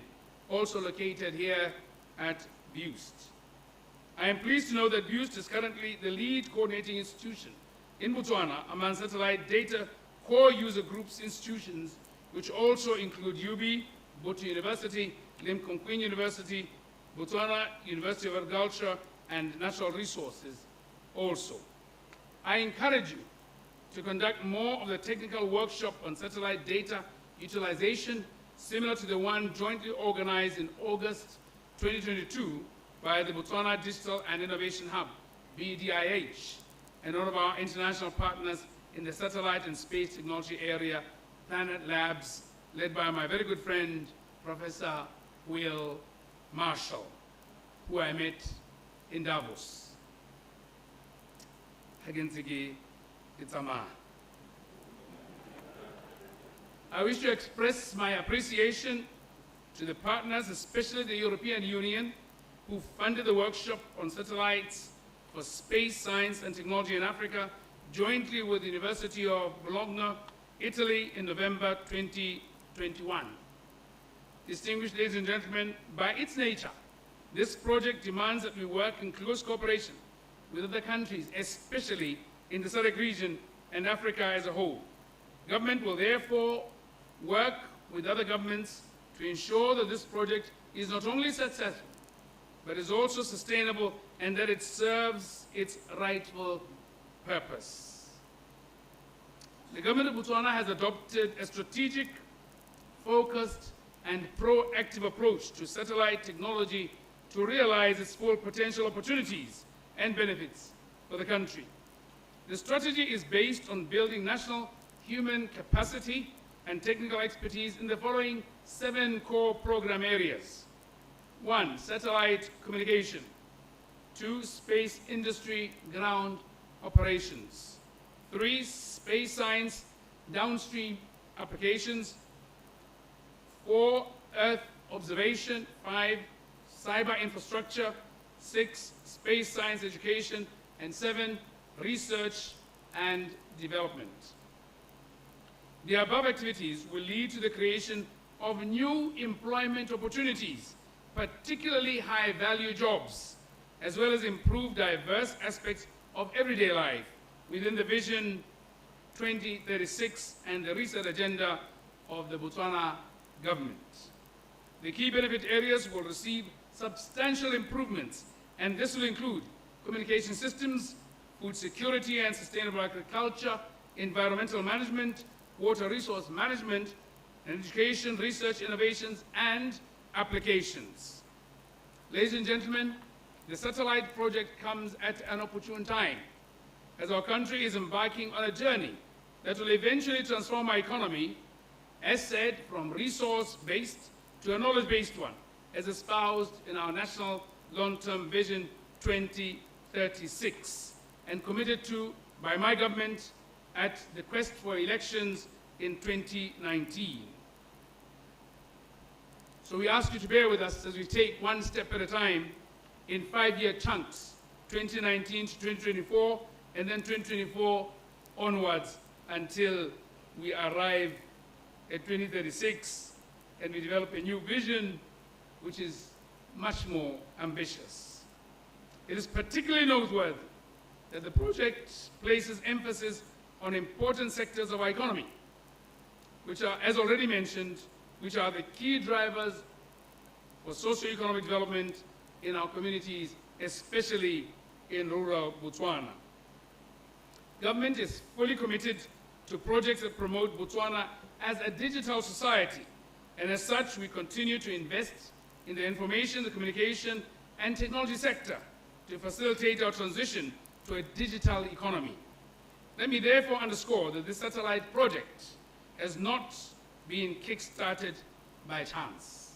also located here at BOTSAT. I am pleased to know that BOTSAT is currently the lead coordinating institution in Botswana among satellite data core user groups institutions, which also include UB, Botswana University, Limpopo University, Botswana University of Agriculture, and Natural Resources also. I encourage you to conduct more of the technical workshop on satellite data utilization, similar to the one jointly organized in August 2022 by the Botswana Digital and Innovation Hub, BDIH, and one of our international partners in the satellite and space technology area, Planet Labs, led by my very good friend, Professor Will Marshall, who I met in Davos. I wish to express my appreciation to the partners, especially the European Union, who funded the workshop on satellites for space science and technology in Africa, jointly with the University of Bologna, Italy, in November 2021. Distinguished ladies and gentlemen, by its nature, this project demands that we work in close cooperation with other countries, especially in the SADC region and Africa as a whole. Government will therefore work with other governments to ensure that this project is not only successful, but is also sustainable and that it serves its rightful purpose. The government of Botswana has adopted a strategic, focused, and proactive approach to satellite technology to realize its full potential opportunities and benefits for the country. The strategy is based on building national human capacity and technical expertise in the following 7 core program areas. 1, satellite communication. 2, space industry ground operations. 3, space science downstream applications. 4, Earth observation. 5, cyber infrastructure. 6, space science education. And 7, research and development. The above activities will lead to the creation of new employment opportunities, particularly high-value jobs, as well as improve diverse aspects of everyday life within the Vision 2036 and the reset agenda of the Botswana government. The key benefit areas will receive substantial improvements, and this will include communication systems, food security and sustainable agriculture, environmental management, water resource management, and education, research, innovations, and applications. Ladies and gentlemen, the satellite project comes at an opportune time, as our country is embarking on a journey that will eventually transform our economy, as said, from resource-based to a knowledge-based one, as espoused in our National Long-Term Vision 2036, and committed to by my government at the quest for elections in 2019. So we ask you to bear with us as we take one step at a time in 5-year chunks, 2019 to 2024, and then 2024 onwards until we arrive at 2036 and we develop a new vision which is much more ambitious. It is particularly noteworthy that the project places emphasis on important sectors of our economy, which are, as already mentioned, which are the key drivers for socio-economic development in our communities, especially in rural Botswana. Government is fully committed to projects that promote Botswana as a digital society, and as such, we continue to invest in the information, the communication, and technology sector to facilitate our transition to a digital economy. Let me therefore underscore that this satellite project has not been kick-started by chance.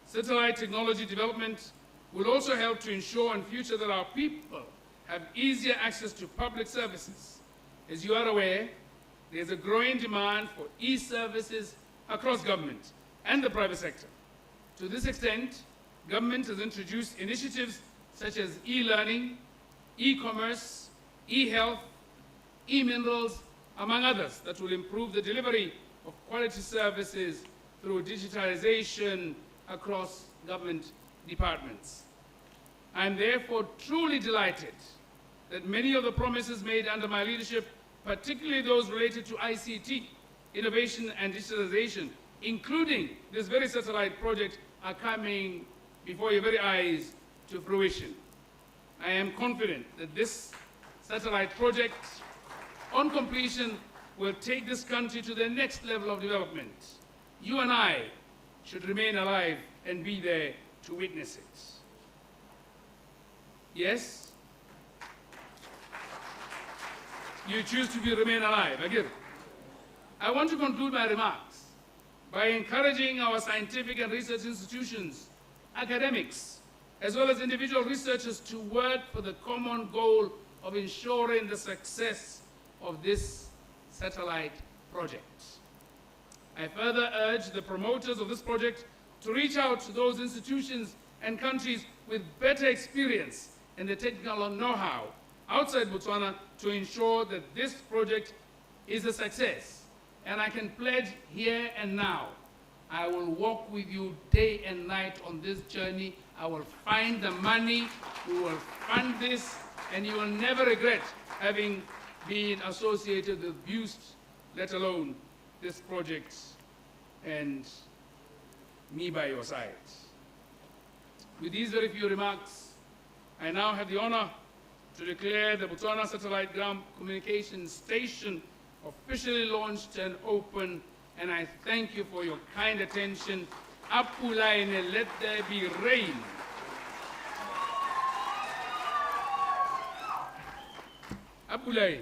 Satellite technology development will also help to ensure in future that our people have easier access to public services. As you are aware, there is a growing demand for e-services across government and the private sector. To this extent, government has introduced initiatives such as e-learning, e-commerce, e-health, e-minerals, among others, that will improve the delivery of quality services through digitalization across government departments. I am therefore truly delighted that many of the promises made under my leadership, particularly those related to ICT, innovation and digitalization, including this very satellite project, are coming before your very eyes to fruition. I am confident that this satellite project, on completion, will take this country to the next level of development. you and I should remain alive and be there to witness it. Yes? You choose to remain alive. Again, I want to conclude my remarks by encouraging our scientific and research institutions, academics, as well as individual researchers to work for the common goal of ensuring the success of this satellite project. I further urge the promoters of this project to reach out to those institutions and countries with better experience and the technical know-how outside Botswana to ensure that this project is a success. And I can pledge here and now, I will walk with you day and night on this journey. I will find the money, we will fund this, and you will never regret having been associated with BOTSAT, let alone this project and me by your side. With these very few remarks, I now have the honor to declare the Botswana Satellite Ground Communications Station officially launched and open, and I thank you for your kind attention. Apulaine, let there be rain. Apulaine.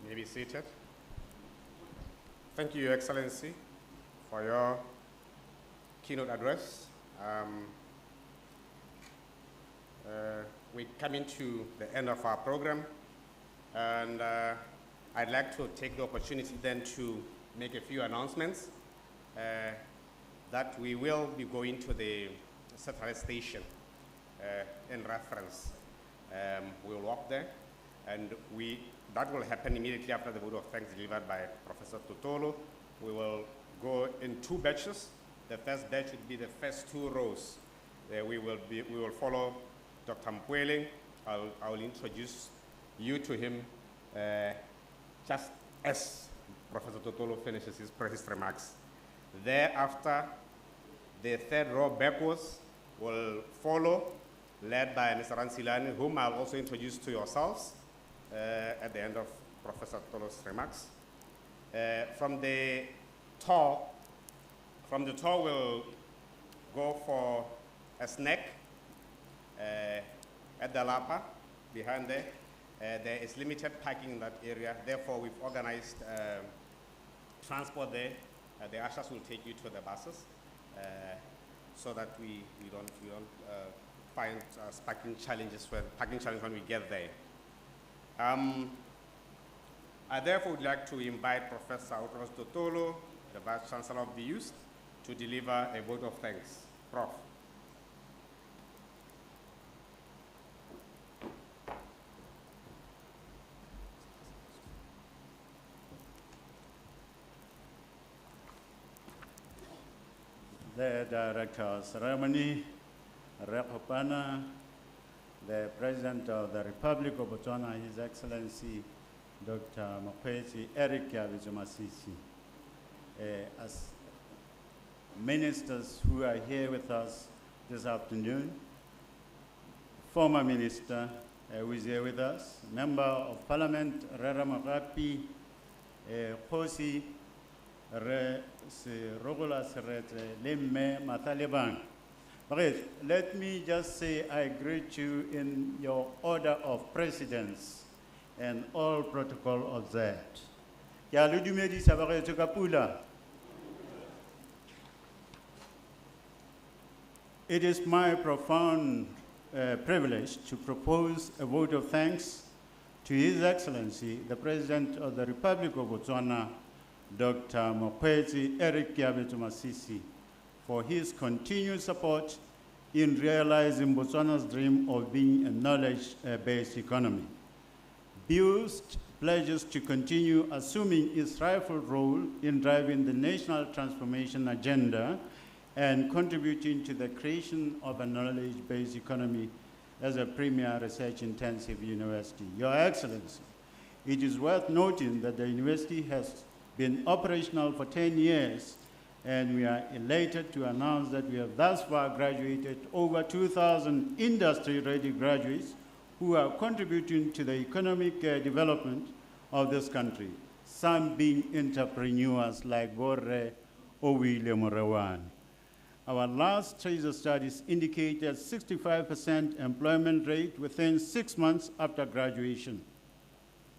May be seated. Thank you, Your Excellency, for your keynote address. We're coming to the end of our program, and I'd like to take the opportunity then to make a few announcements that we will be going to the satellite station in reference. We'll walk there, and that will happen immediately after the vote of thanks delivered by Professor Tutolo. We will go in 2 batches. The first batch would be the first 2 rows. We will follow Dr. Mpwele. I will introduce you to him just as Professor Tutolo finishes his remarks. Thereafter, the 3rd row backwards will follow, led by Mr. Ransilani, whom I'll also introduce to yourselves at the end of Professor Tutolo's remarks. From the tour, we'll go for a snack at the Lapa behind there. There is limited parking in that area. Therefore, we've organized transport there. The ushers will take you to the buses so that we don't find parking challenges when we get there. I therefore would like to invite Professor Outros Tutolo, the Vice Chancellor of the BOTSAT, to deliver a vote of thanks. Prof. The Director of Ceremony, Rekopana, the President of the Republic of Botswana, His Excellency Dr. Mokgweetsi Eric Masisi, as ministers who are here with us this afternoon, former minister who is here with us, Member of Parliament Rera Magapi, Khosi Re Rogola Serete Lemme Matalebang. Let me just say I greet you in your order of precedence and all protocol observed. It is my profound privilege to propose a vote of thanks to His Excellency, the President of the Republic of Botswana, Dr. Mokgweetsi Eric Masisi, for his continued support in realizing Botswana's dream of being a knowledge-based economy. BOTSAT pledges to continue assuming its rightful role in driving the national transformation agenda and contributing to the creation of a knowledge-based economy as a premier research-intensive university. Your Excellency, it is worth noting that the university has been operational for 10 years And we are elated to announce that we have thus far graduated over 2,000 industry-ready graduates who are contributing to the economic development of this country, some being entrepreneurs like Borre Owile Morewan. Our last tracer studies indicated 65% employment rate within 6 months after graduation.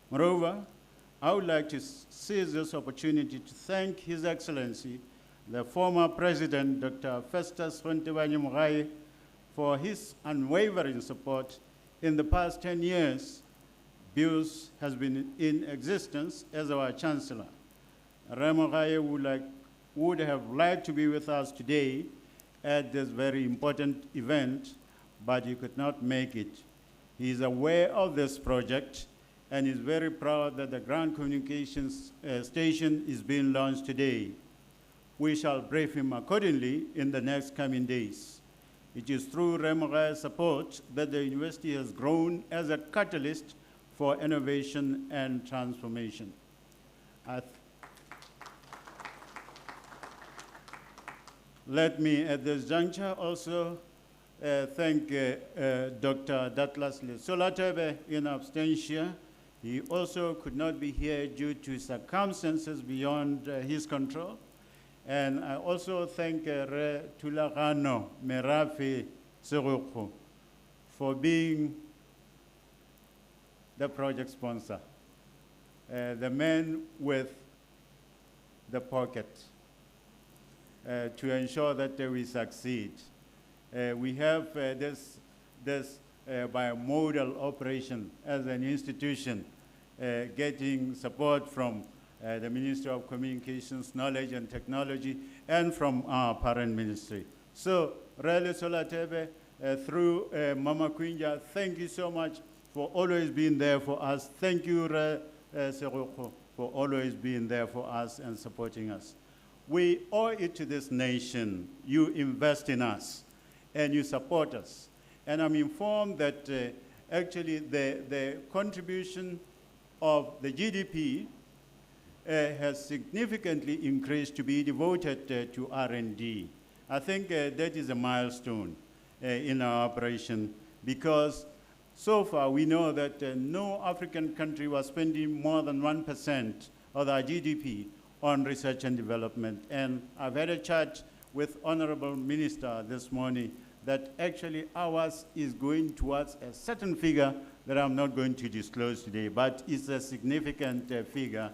Moreover, I would like to seize this opportunity to thank His Excellency, the former President, Dr. Festus Rentebanye Mogae, for his unwavering support. In the past 10 years, BIOS has been in existence as our Chancellor. Mogae would have liked to be with us today at this very important event, but he could not make it. He is aware of this project and is very proud that the ground communications station is being launched today. We shall brief him accordingly in the next coming days. It is through Remoga's support that the university has grown as a catalyst for innovation and transformation. Let me, at this juncture, also thank Dr. Douglas Solatebe in absentia. He also could not be here due to circumstances beyond his control. And I also thank Re Tulagano Merafi Seroko for being the project sponsor, the man with the pocket, to ensure that we succeed. We have this bimodal operation as an institution, getting support from the Ministry of Communications, Knowledge and Technology, and from our parent ministry. So, Rele Solatebe, through Mama Kwinja, thank you so much for always being there for us. Thank you, Re Seroko, for always being there for us and supporting us. We owe it to this nation. You invest in us, and you support us. And I'm informed that actually the contribution of the GDP has significantly increased to be devoted to R&D. I think that is a milestone in our operation, because so far we know that no African country was spending more than 1% of our GDP on research and development. And I've had a chat with Honorable Minister this morning that actually ours is going towards a certain figure that I'm not going to disclose today, but it's a significant figure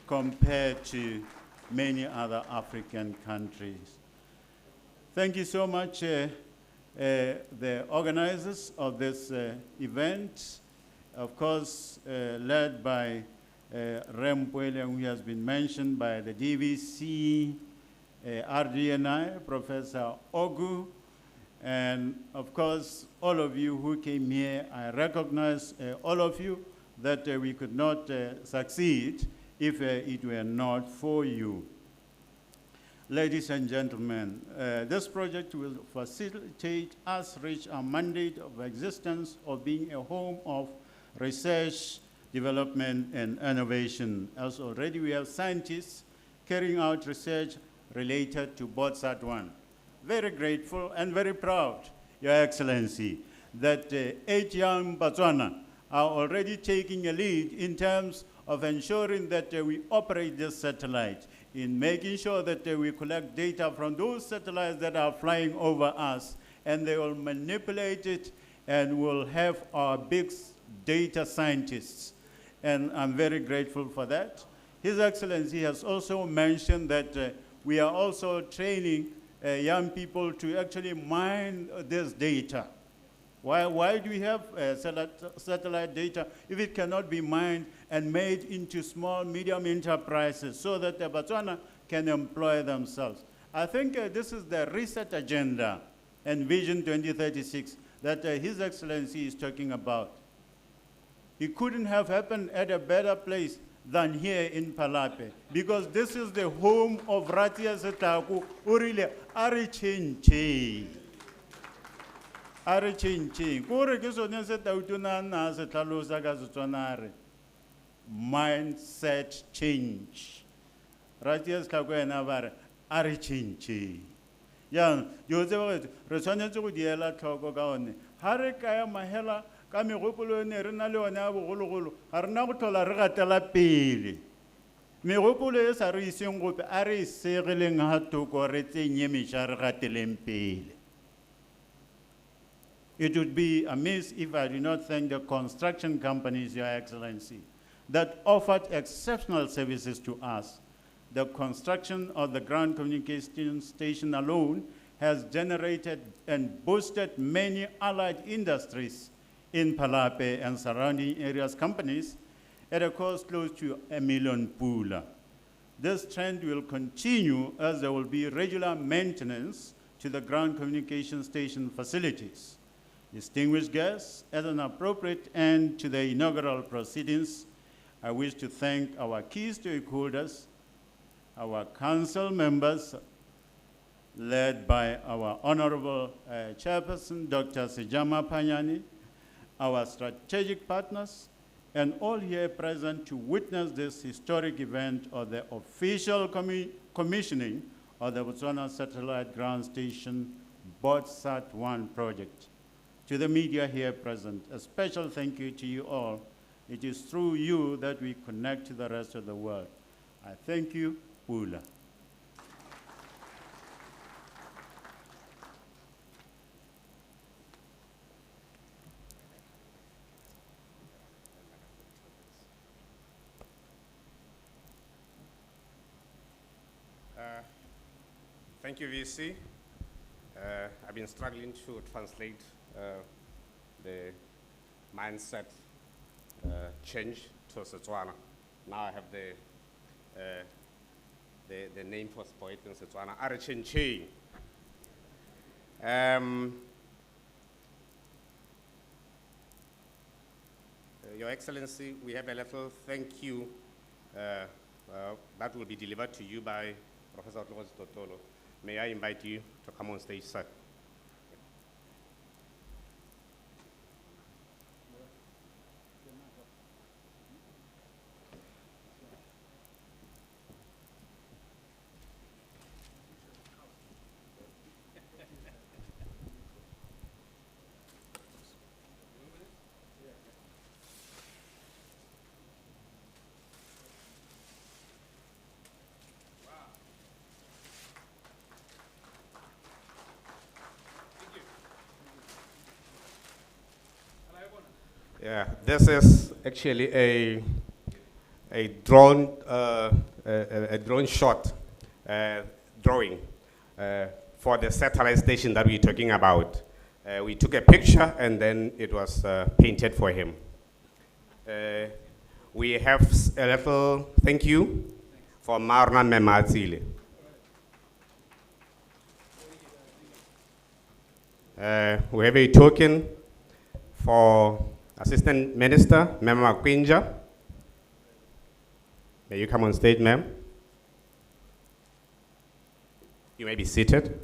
compared to many other African countries. Thank you so much, the organizers of this event, of course, led by Rem Pueleng, who has been mentioned by the DVC, RDNI, Professor Ogu, and of course, all of you who came here. I recognize all of you that we could not succeed if it were not for you. Ladies and gentlemen, this project will facilitate us reach our mandate of existence of being a home of research, development, and innovation. As already we have scientists carrying out research related to BOTSAT1. Very grateful and very proud, Your Excellency, that 8 young Botswana are already taking a lead in terms of ensuring that we operate this satellite, in making sure that we collect data from those satellites that are flying over us, and they will manipulate it and will have our big data scientists. And I'm very grateful for that. His Excellency has also mentioned that we are also training young people to actually mine this data. Why do we have satellite data if it cannot be mined and made into small, medium enterprises so that the Botswana can employ themselves? I think this is the reset agenda and Vision 2036 that His Excellency is talking about. It couldn't have happened at a better place than here in Palape, because this is the home of Ratia Setaku, Urile Arichinchi. Arichinchi. Kore kisonya setautuna na setalosa gazutonare. Mindset change. Ratia Setaku enavare. a re tšhentšheng. Jaanong dilo tse bagetse re tshwanetse go di ela tlhoko ka one ga re kaya mahela ka megopolo e ne re na le yone ya bogologolo ga re na go tlhola re gatela pele megopolo e sa re iseng gope a re segeleng ga toko re tsenye mešwa re gateleng pele. It would be amiss if I do not thank the construction companies, Your Excellency, that offered exceptional services to us. The construction of the ground communication station alone has generated and boosted many allied industries in Palape and surrounding areas companies at a cost close to R1 million pula. This trend will continue as there will be regular maintenance to the ground communication station facilities. Distinguished guests, as an appropriate end to the inaugural proceedings, I wish to thank our key stakeholders, our council members, led by our Honorable Chairperson, Dr. Sejama Panyani, our strategic partners, and all here present to witness this historic event of the official commissioning of the Botswana Satellite Ground Station BOTSAT1 project. To the media here present, a special thank you to you all. It is through you that we connect to the rest of the world. I thank you, Pula. Thank you, VC. I've been struggling to translate the mindset change to Setswana. Now I have the name for poet in Setswana, Are Tšhentšheng. Your Excellency, we have a little thank you that will be delivered to you by Professor Totolo. May I invite you to come on stage, sir? Yeah, this is actually a drone shot drawing for the satellite station that we're talking about. We took a picture and then it was painted for him. We have a little thank you for Marna Mematsile. We have a token for Assistant Minister, Mema Quinja. May you come on stage, ma'am? You may be seated.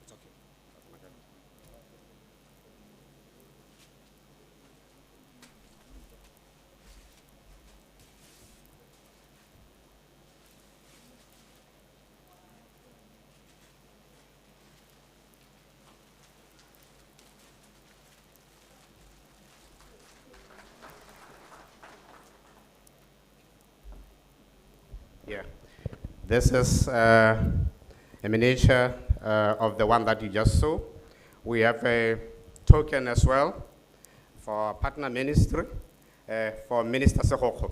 It's okay. Yeah, this is a miniature of the one that you just saw. We have a token as well for partner ministry for Minister Sekoko.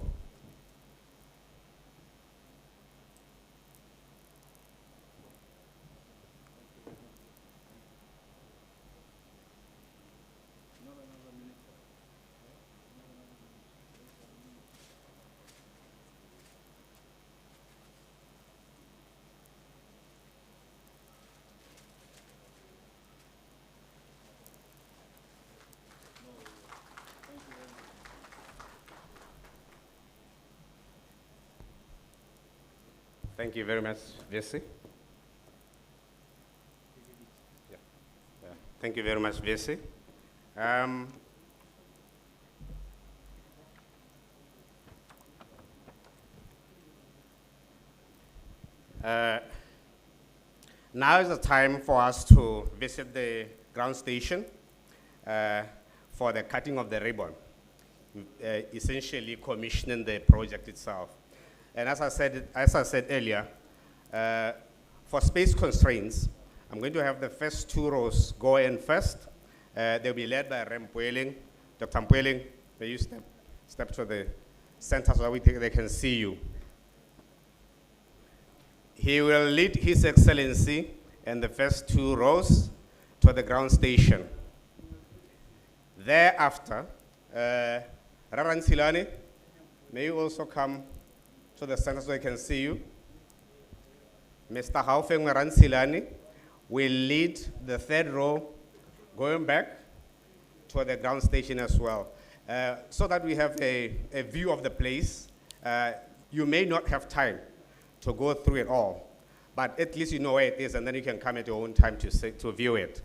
Thank you very much, Jesse. Yeah. Thank you very much, Jesse. Um, Now is the time for us to visit the ground station for the cutting of the ribbon, essentially commissioning the project itself. And as I said earlier, for space constraints, I'm going to have the first 2 rows go in first. They'll be led by Rem Pweling. Dr. Pweling, may you step to the center so that they can see you. He will lead His Excellency in the first 2 rows to the ground station. Thereafter, Raran Silani, may you also come to the center so I can see you. Mr. Haufeng Raran Silani will lead the 3rd row going back to the ground station as well. So that we have a view of the place. You may not have time to go through it all, but at least you know where it is, and then you can come at your own time to view it.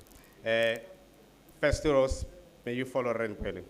First 2 rows, may you follow Ren Pweling.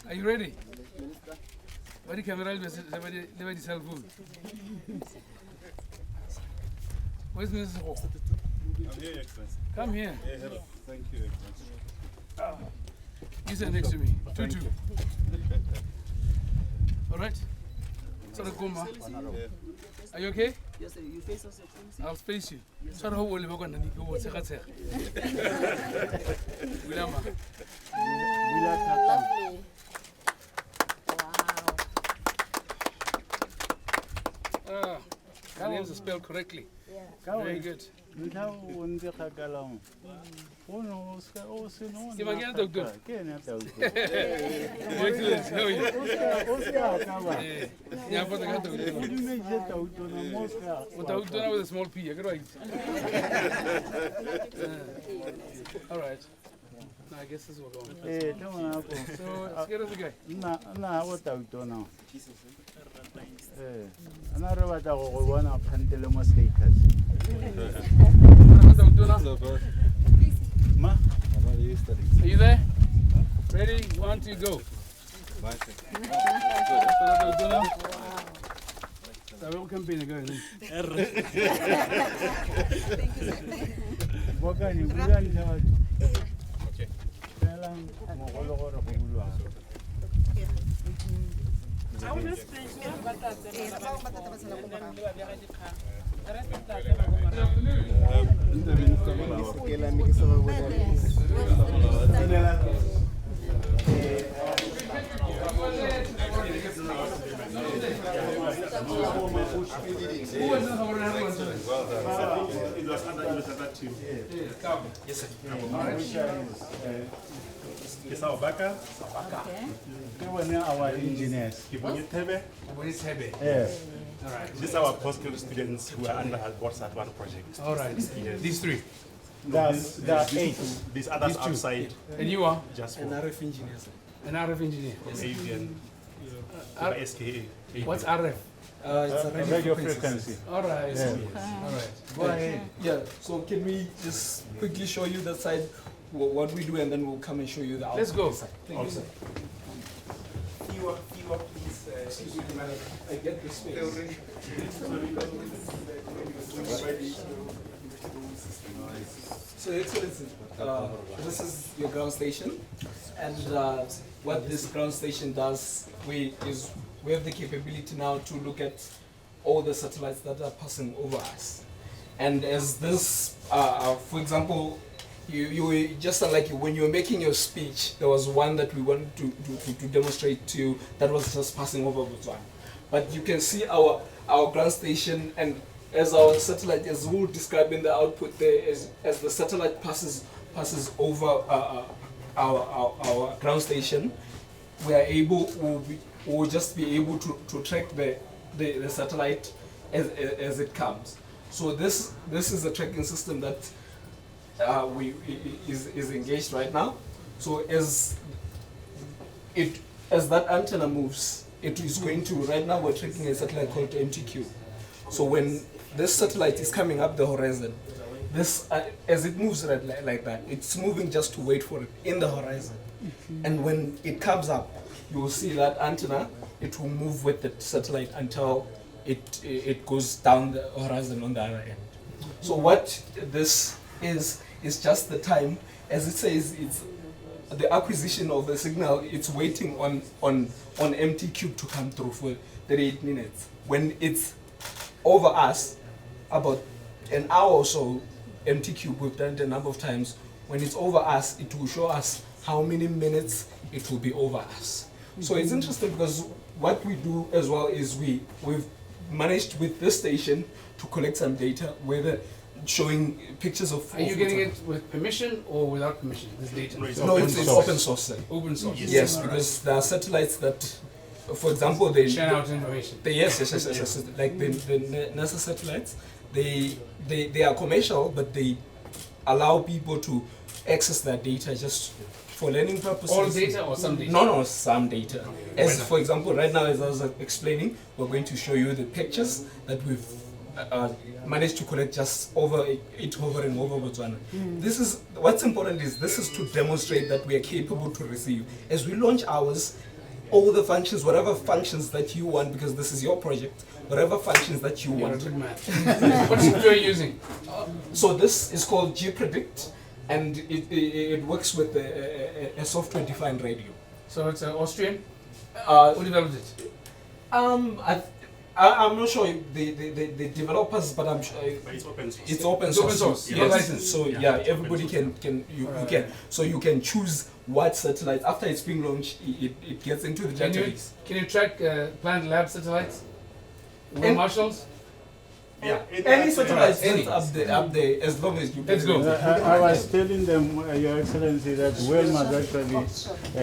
Are you ready? What camera is the cell phone? Where's Mrs. Ho? I'm here, Excellency. Come here. Hey, hello. Thank you, Excellency. You stand next to me. 2-2. All right? Goma. Are you okay? Yes, sir. You face us, Excellency. I'll face you. So how will you go and go what's a Wilama. Lovely. Wow. Her names are spelled correctly. Yeah. Very good. Excellent. How are you? Yeah, but I got to with a small P. Right. All right. Now I guess this will go on. So, scared of the guy. Are you there? Ready? 1, 2, go. So we campaign again. Yes, sir. It's our backer. Our engineers. Yes. All right. These are our postgraduate students who are under our BOTSAT1 project. All right. Yes. These 3. There are 8. These others outside. And you are? Just An RF engineer, sir. An RF engineer. Avian. SKA. What's RF? It's a Radio frequency. All right. Yeah. All right. Go ahead. Yeah, so can we just quickly show you that side, what we do, and then we'll come and show you the output. Let's go. Thank you, sir. Fewer, please. Excuse me, madam. I get the space. So, Excellency, this is your ground station, and what this ground station does, we have the capability now to look at all the satellites that are passing over us. And as this, for example, you just like when you were making your speech, there was one that we wanted to demonstrate to you that was just passing over Botswana. But you can see our ground station, and as our satellite, as we'll describe in the output there, as the satellite passes over our ground station, we are able, we'll just be able to track the satellite as it comes. So this is a tracking system that is engaged right now. So as that antenna moves, it is going to, right now we're tracking a satellite called MTQ. So when this satellite is coming up the horizon, this as it moves like that, it's moving just to wait for it in the horizon. And when it comes up, you will see that antenna, it will move with the satellite until it goes down the horizon on the other end. So what this is just the time, as it says, it's the acquisition of the signal. It's waiting on MTQ to come through for 38 minutes. When it's over us, about an hour or so, MTQ, we've done it a number of times. When it's over us, it will show us how many minutes it will be over us. So it's interesting because what we do as well is we've managed with this station to collect some data, whether showing pictures of. Are you getting it with permission or without permission? This data? No, it's open source. Sir. Open source. Yes, because there are satellites that, for example, they share out information. Yes. Like the NASA satellites, they are commercial, but they allow people to access that data just for learning purposes. All data or some data? No, some data. As for example, right now, as I was explaining, we're going to show you the pictures that we've managed to collect just over hovering over Botswana. This is what's important is this is to demonstrate that we are capable to receive. As we launch ours, all the functions, whatever functions that you want, because this is your project, whatever functions that you want. Good man. What software are you using? So this is called GPredict, and it works with a software-defined radio. So it's Austrian? Who developed it? I'm not sure the developers, but I'm sure It's open source. it's open source. Open source. Yes. License. So yeah, everybody you can. So you can choose what satellite after it's being launched. It gets into the database. Can you track Planet Lab satellites? And- Marshalls? Yeah. Any satellite that's up there, as long as you Let's go. I was telling them, Your Excellency, that Will must actually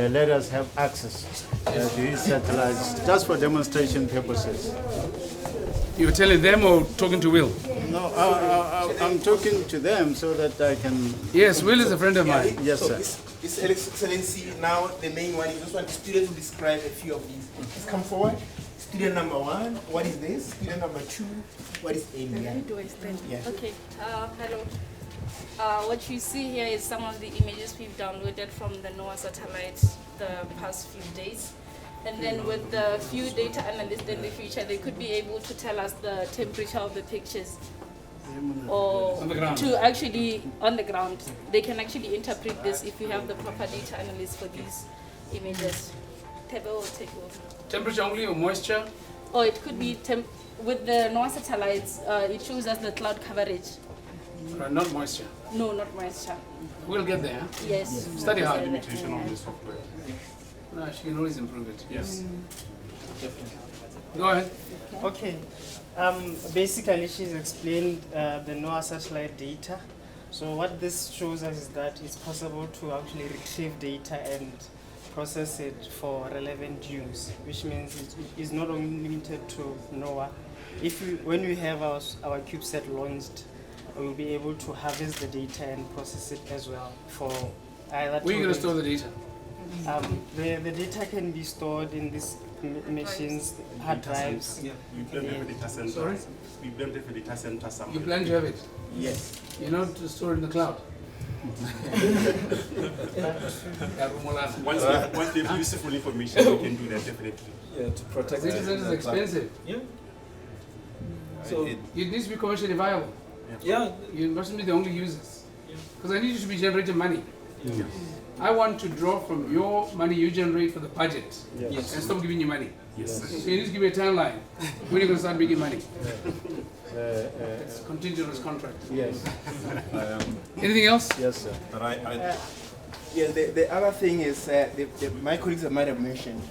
let us have access to these satellites, just for demonstration purposes. You were telling them or talking to Will? No, I'm talking to them so that I can... Yes, Will is a friend of mine. Yes, So sir. His Excellency, now the main one is this one. Students will describe a few of these. Please come forward. Student number 1, what is this? Student number 2, what is alien? Do I stand? Yeah. Okay. Hello. What you see here is some of the images we've downloaded from the NOAA satellite the past few days. And then with the few data analysts in the future, they could be able to tell us the temperature of the pictures. Or On the ground. to actually, on the ground. They can actually interpret this if you have the proper data analysts for these images. Tebe will take over. Temperature only or moisture? Or it could be, with the NOAA satellites, it shows us the cloud coverage. Not moisture. No, not moisture. We'll get there. Yes. Study hard. Limitation of the software. No, she can always improve it. Yes. Go ahead. Okay. Basically, she's explained the NOAA satellite data. So what this shows us is that it's possible to actually retrieve data and process it for relevant use, which means it is not only limited to NOAA. When we have our CubeSat launched, we will be able to harvest the data and process it as well for either. Where are you going to store the data? The data can be stored in these machines, hard drives. Yeah. You plan to have a data center. Sorry? You plan to have a data center somewhere. You plan to have it? Yes. You know to store it in the cloud? Once they have useful information, we can do that definitely. Yeah, to protect Data center is expensive. Yeah. So It needs to be commercially viable. yeah, You mustn't be the only users. Because I need you to be generating money. I want to draw from your money you generate for the budget yes. and stop giving you money. Yes. So you need to give me a timeline. When are you going to start making money? It's continuous contract. Yes. Anything else? Yes, sir. But Yeah, the other thing is, my colleagues might have mentioned,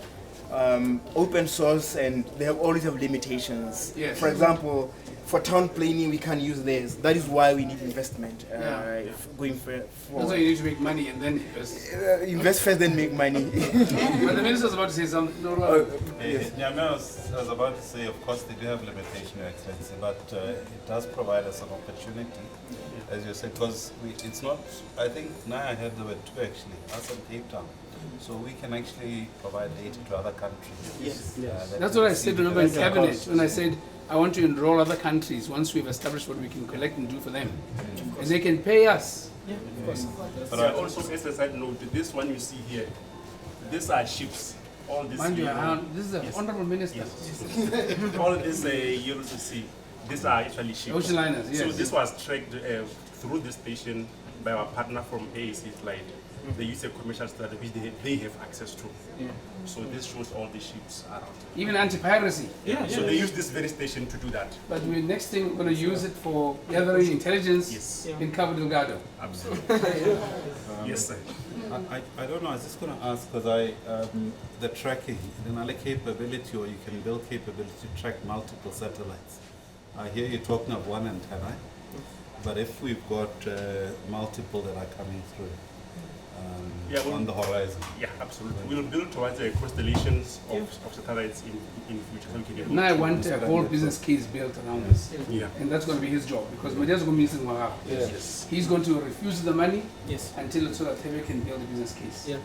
open source, and they always have limitations. Yes. For example, for town planning, we can't use theirs. That is why we need investment going That's forward. why you need to make money and then invest. Invest first, then make money. But the minister's about to say something. No, no. Yes. I was about to say, of course, they do have limitation, Your Excellency, but it does provide us an opportunity, as you said, because it's not, I think Naya had the word two actually, us and Cape Town. So we can actually provide data to other countries. Yes. That's what I said, remember, in cabinet, when I said, I want to enroll other countries once we've established what we can collect and do for them. And they can pay us. Yeah, of course. But I also, as a side note, this one you see here, these are ships. All this. Mind you, this is an honorable minister. Yes. All this you also see, these are actually ships. Ocean liners, yes. So this was tracked through the station by our partner from AAC Flight. They use a commercial strategy which they have access to. Yeah. So this shows all the ships around. Even anti-piracy. Yeah. So they use this very station to do that. But we next thing we're going to use it for gathering intelligence in Cabo Delgado. Absolutely. Yes, sir. I don't know, I was just going to ask, because the tracking, another capability, or you can build capability to track multiple satellites. I hear you talking of one antenna, but if we've got multiple that are coming through on the horizon. Yeah, absolutely. We'll build towards the constellations of satellites in future. Now I want a whole business case built around this. Yeah. And that's going to be his job, because Maja's going to be missing Wahab. Yes. He's going to refuse the money Yes. until so that Tebe can build a business case. Yeah.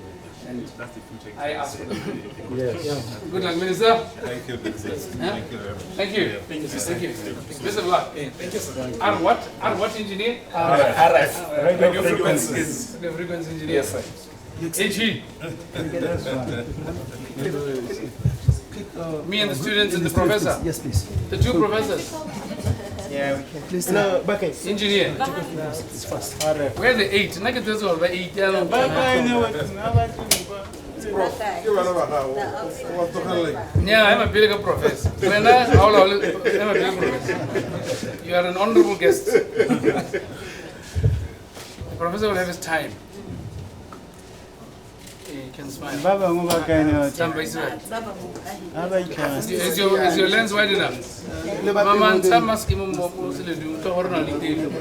And that's the future. I ask for the money. Yes. Good luck, Minister. Thank you, Business. Thank you very much. Thank you. Thank you. Thank you. Best of luck. Thank you, sir. And what engineer? RF. Radio frequencies. Radio frequency engineer. Yes, sir. HE. Me and the students and the professor. Yes, please. The two professors. Yeah, we can. Please. No, okay. Engineer. It's fast. Where are the 8? Nugget this one, the 8. Yeah, I'm a bigger professor. I'm a bigger professor. You are an honorable guest. The professor will have his time. can smile. Baba nguba kene. Tamba Israel. Aba ikana. Is your lens wide enough? Mama, some mask him Muslim to horna LinkedIn.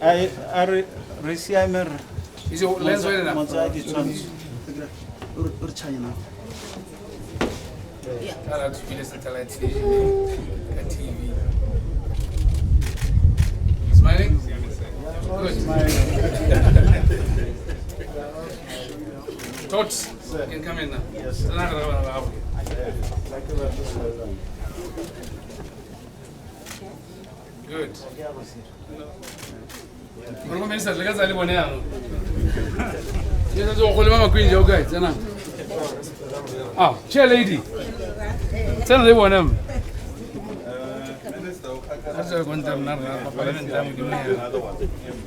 I receiver. Is your lens wide enough? I like to feel satellite TV. Smiling? Good. Thoughts? You can come in now. Yes. Good. Mama Minister, look at that one here. Yes, I'm Mama Queen, you guys. Ah, chair lady. Tell them one of them.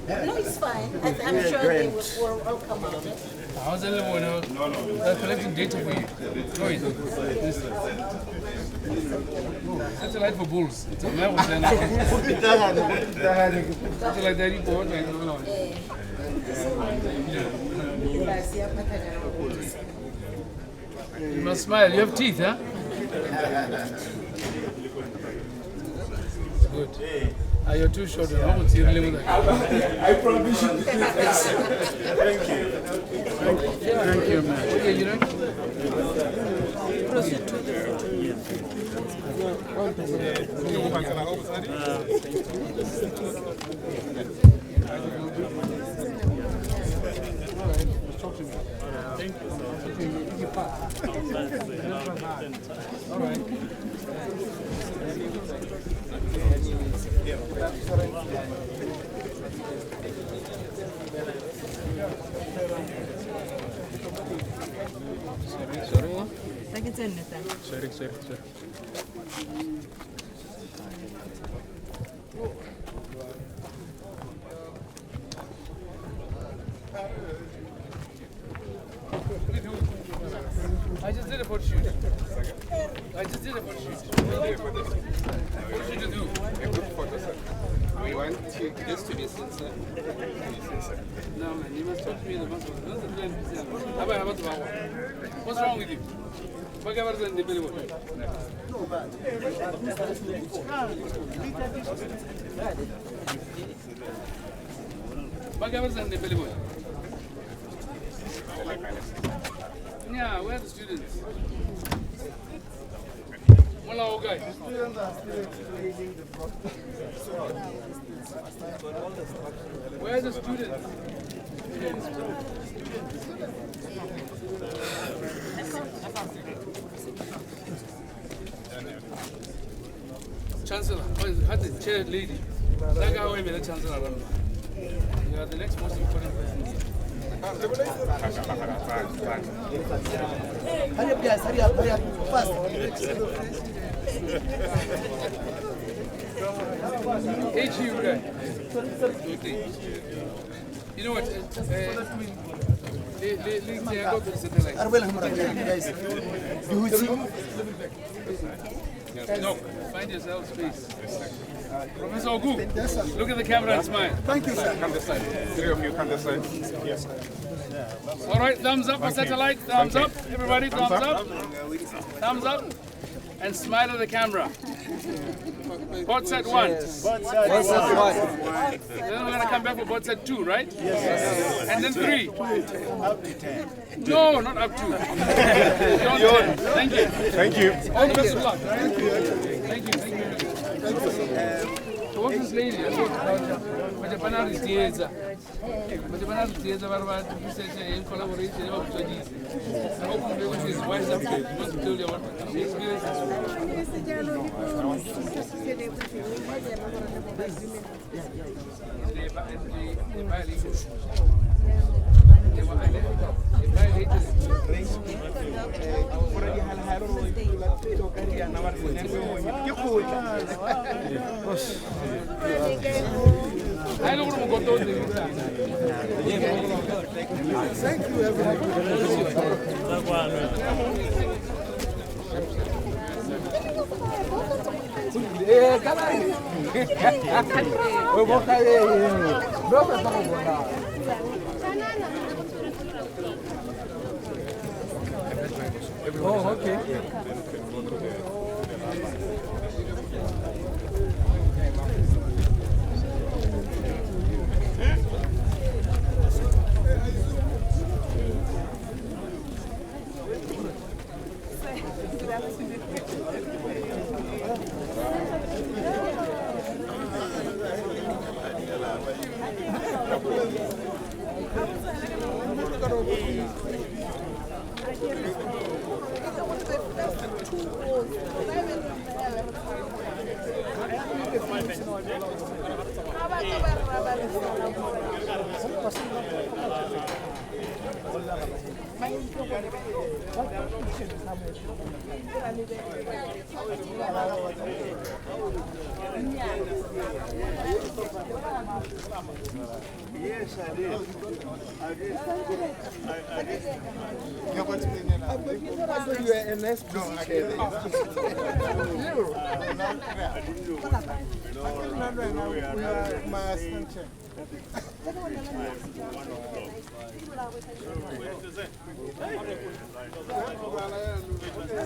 No, it's fine. I'm sure they will come out. How's everyone? They're collecting data for you. Go ahead. Satellite for bulls. It's a map. Satellite that you bought. You must smile. You have teeth, huh? Good. You're too short. I promise you. Thank you. Thank you, man. Okay, you know? Proceed to the all right. Sorry. I just did a photo shoot. What did you do? A group photo, sir. We want this to be censored. No, man, you must talk to me the most. What's wrong with you? What governs the bill? What governs the bill? Yeah, where are the students? Well, okay. The students are still explaining the process. Where are the students? Chancellor, had the chair lady. That guy will be the chancellor. You are the next most important person here. Hurry up, guys, hurry up, fast. Hey, you guy. You know what? No, find yourself space. Professor Ogu, look at the camera and smile. Thank you, sir. Come this side. Three of you come this side. Yes. All right, thumbs up for satellite. Thumbs up. Everybody, thumbs up. Thumbs up. And smile at the camera. BOTSAT1. BOTSAT1. Then we're going to come back for BOTSAT2, right? Yes. And then 3. Up to 10. No, not up to. Beyond 10. Thank you. Thank you. All the best of luck. Thank you. Thank you. So what's this lady? I thought but the banana is the but the banana is the in collaboration. I hope this is wise up to want to tell you what she experiences. Thank you, everybody. Oh, okay. Yes, I did. You're going to be you are an SPC chair. My assistant chair.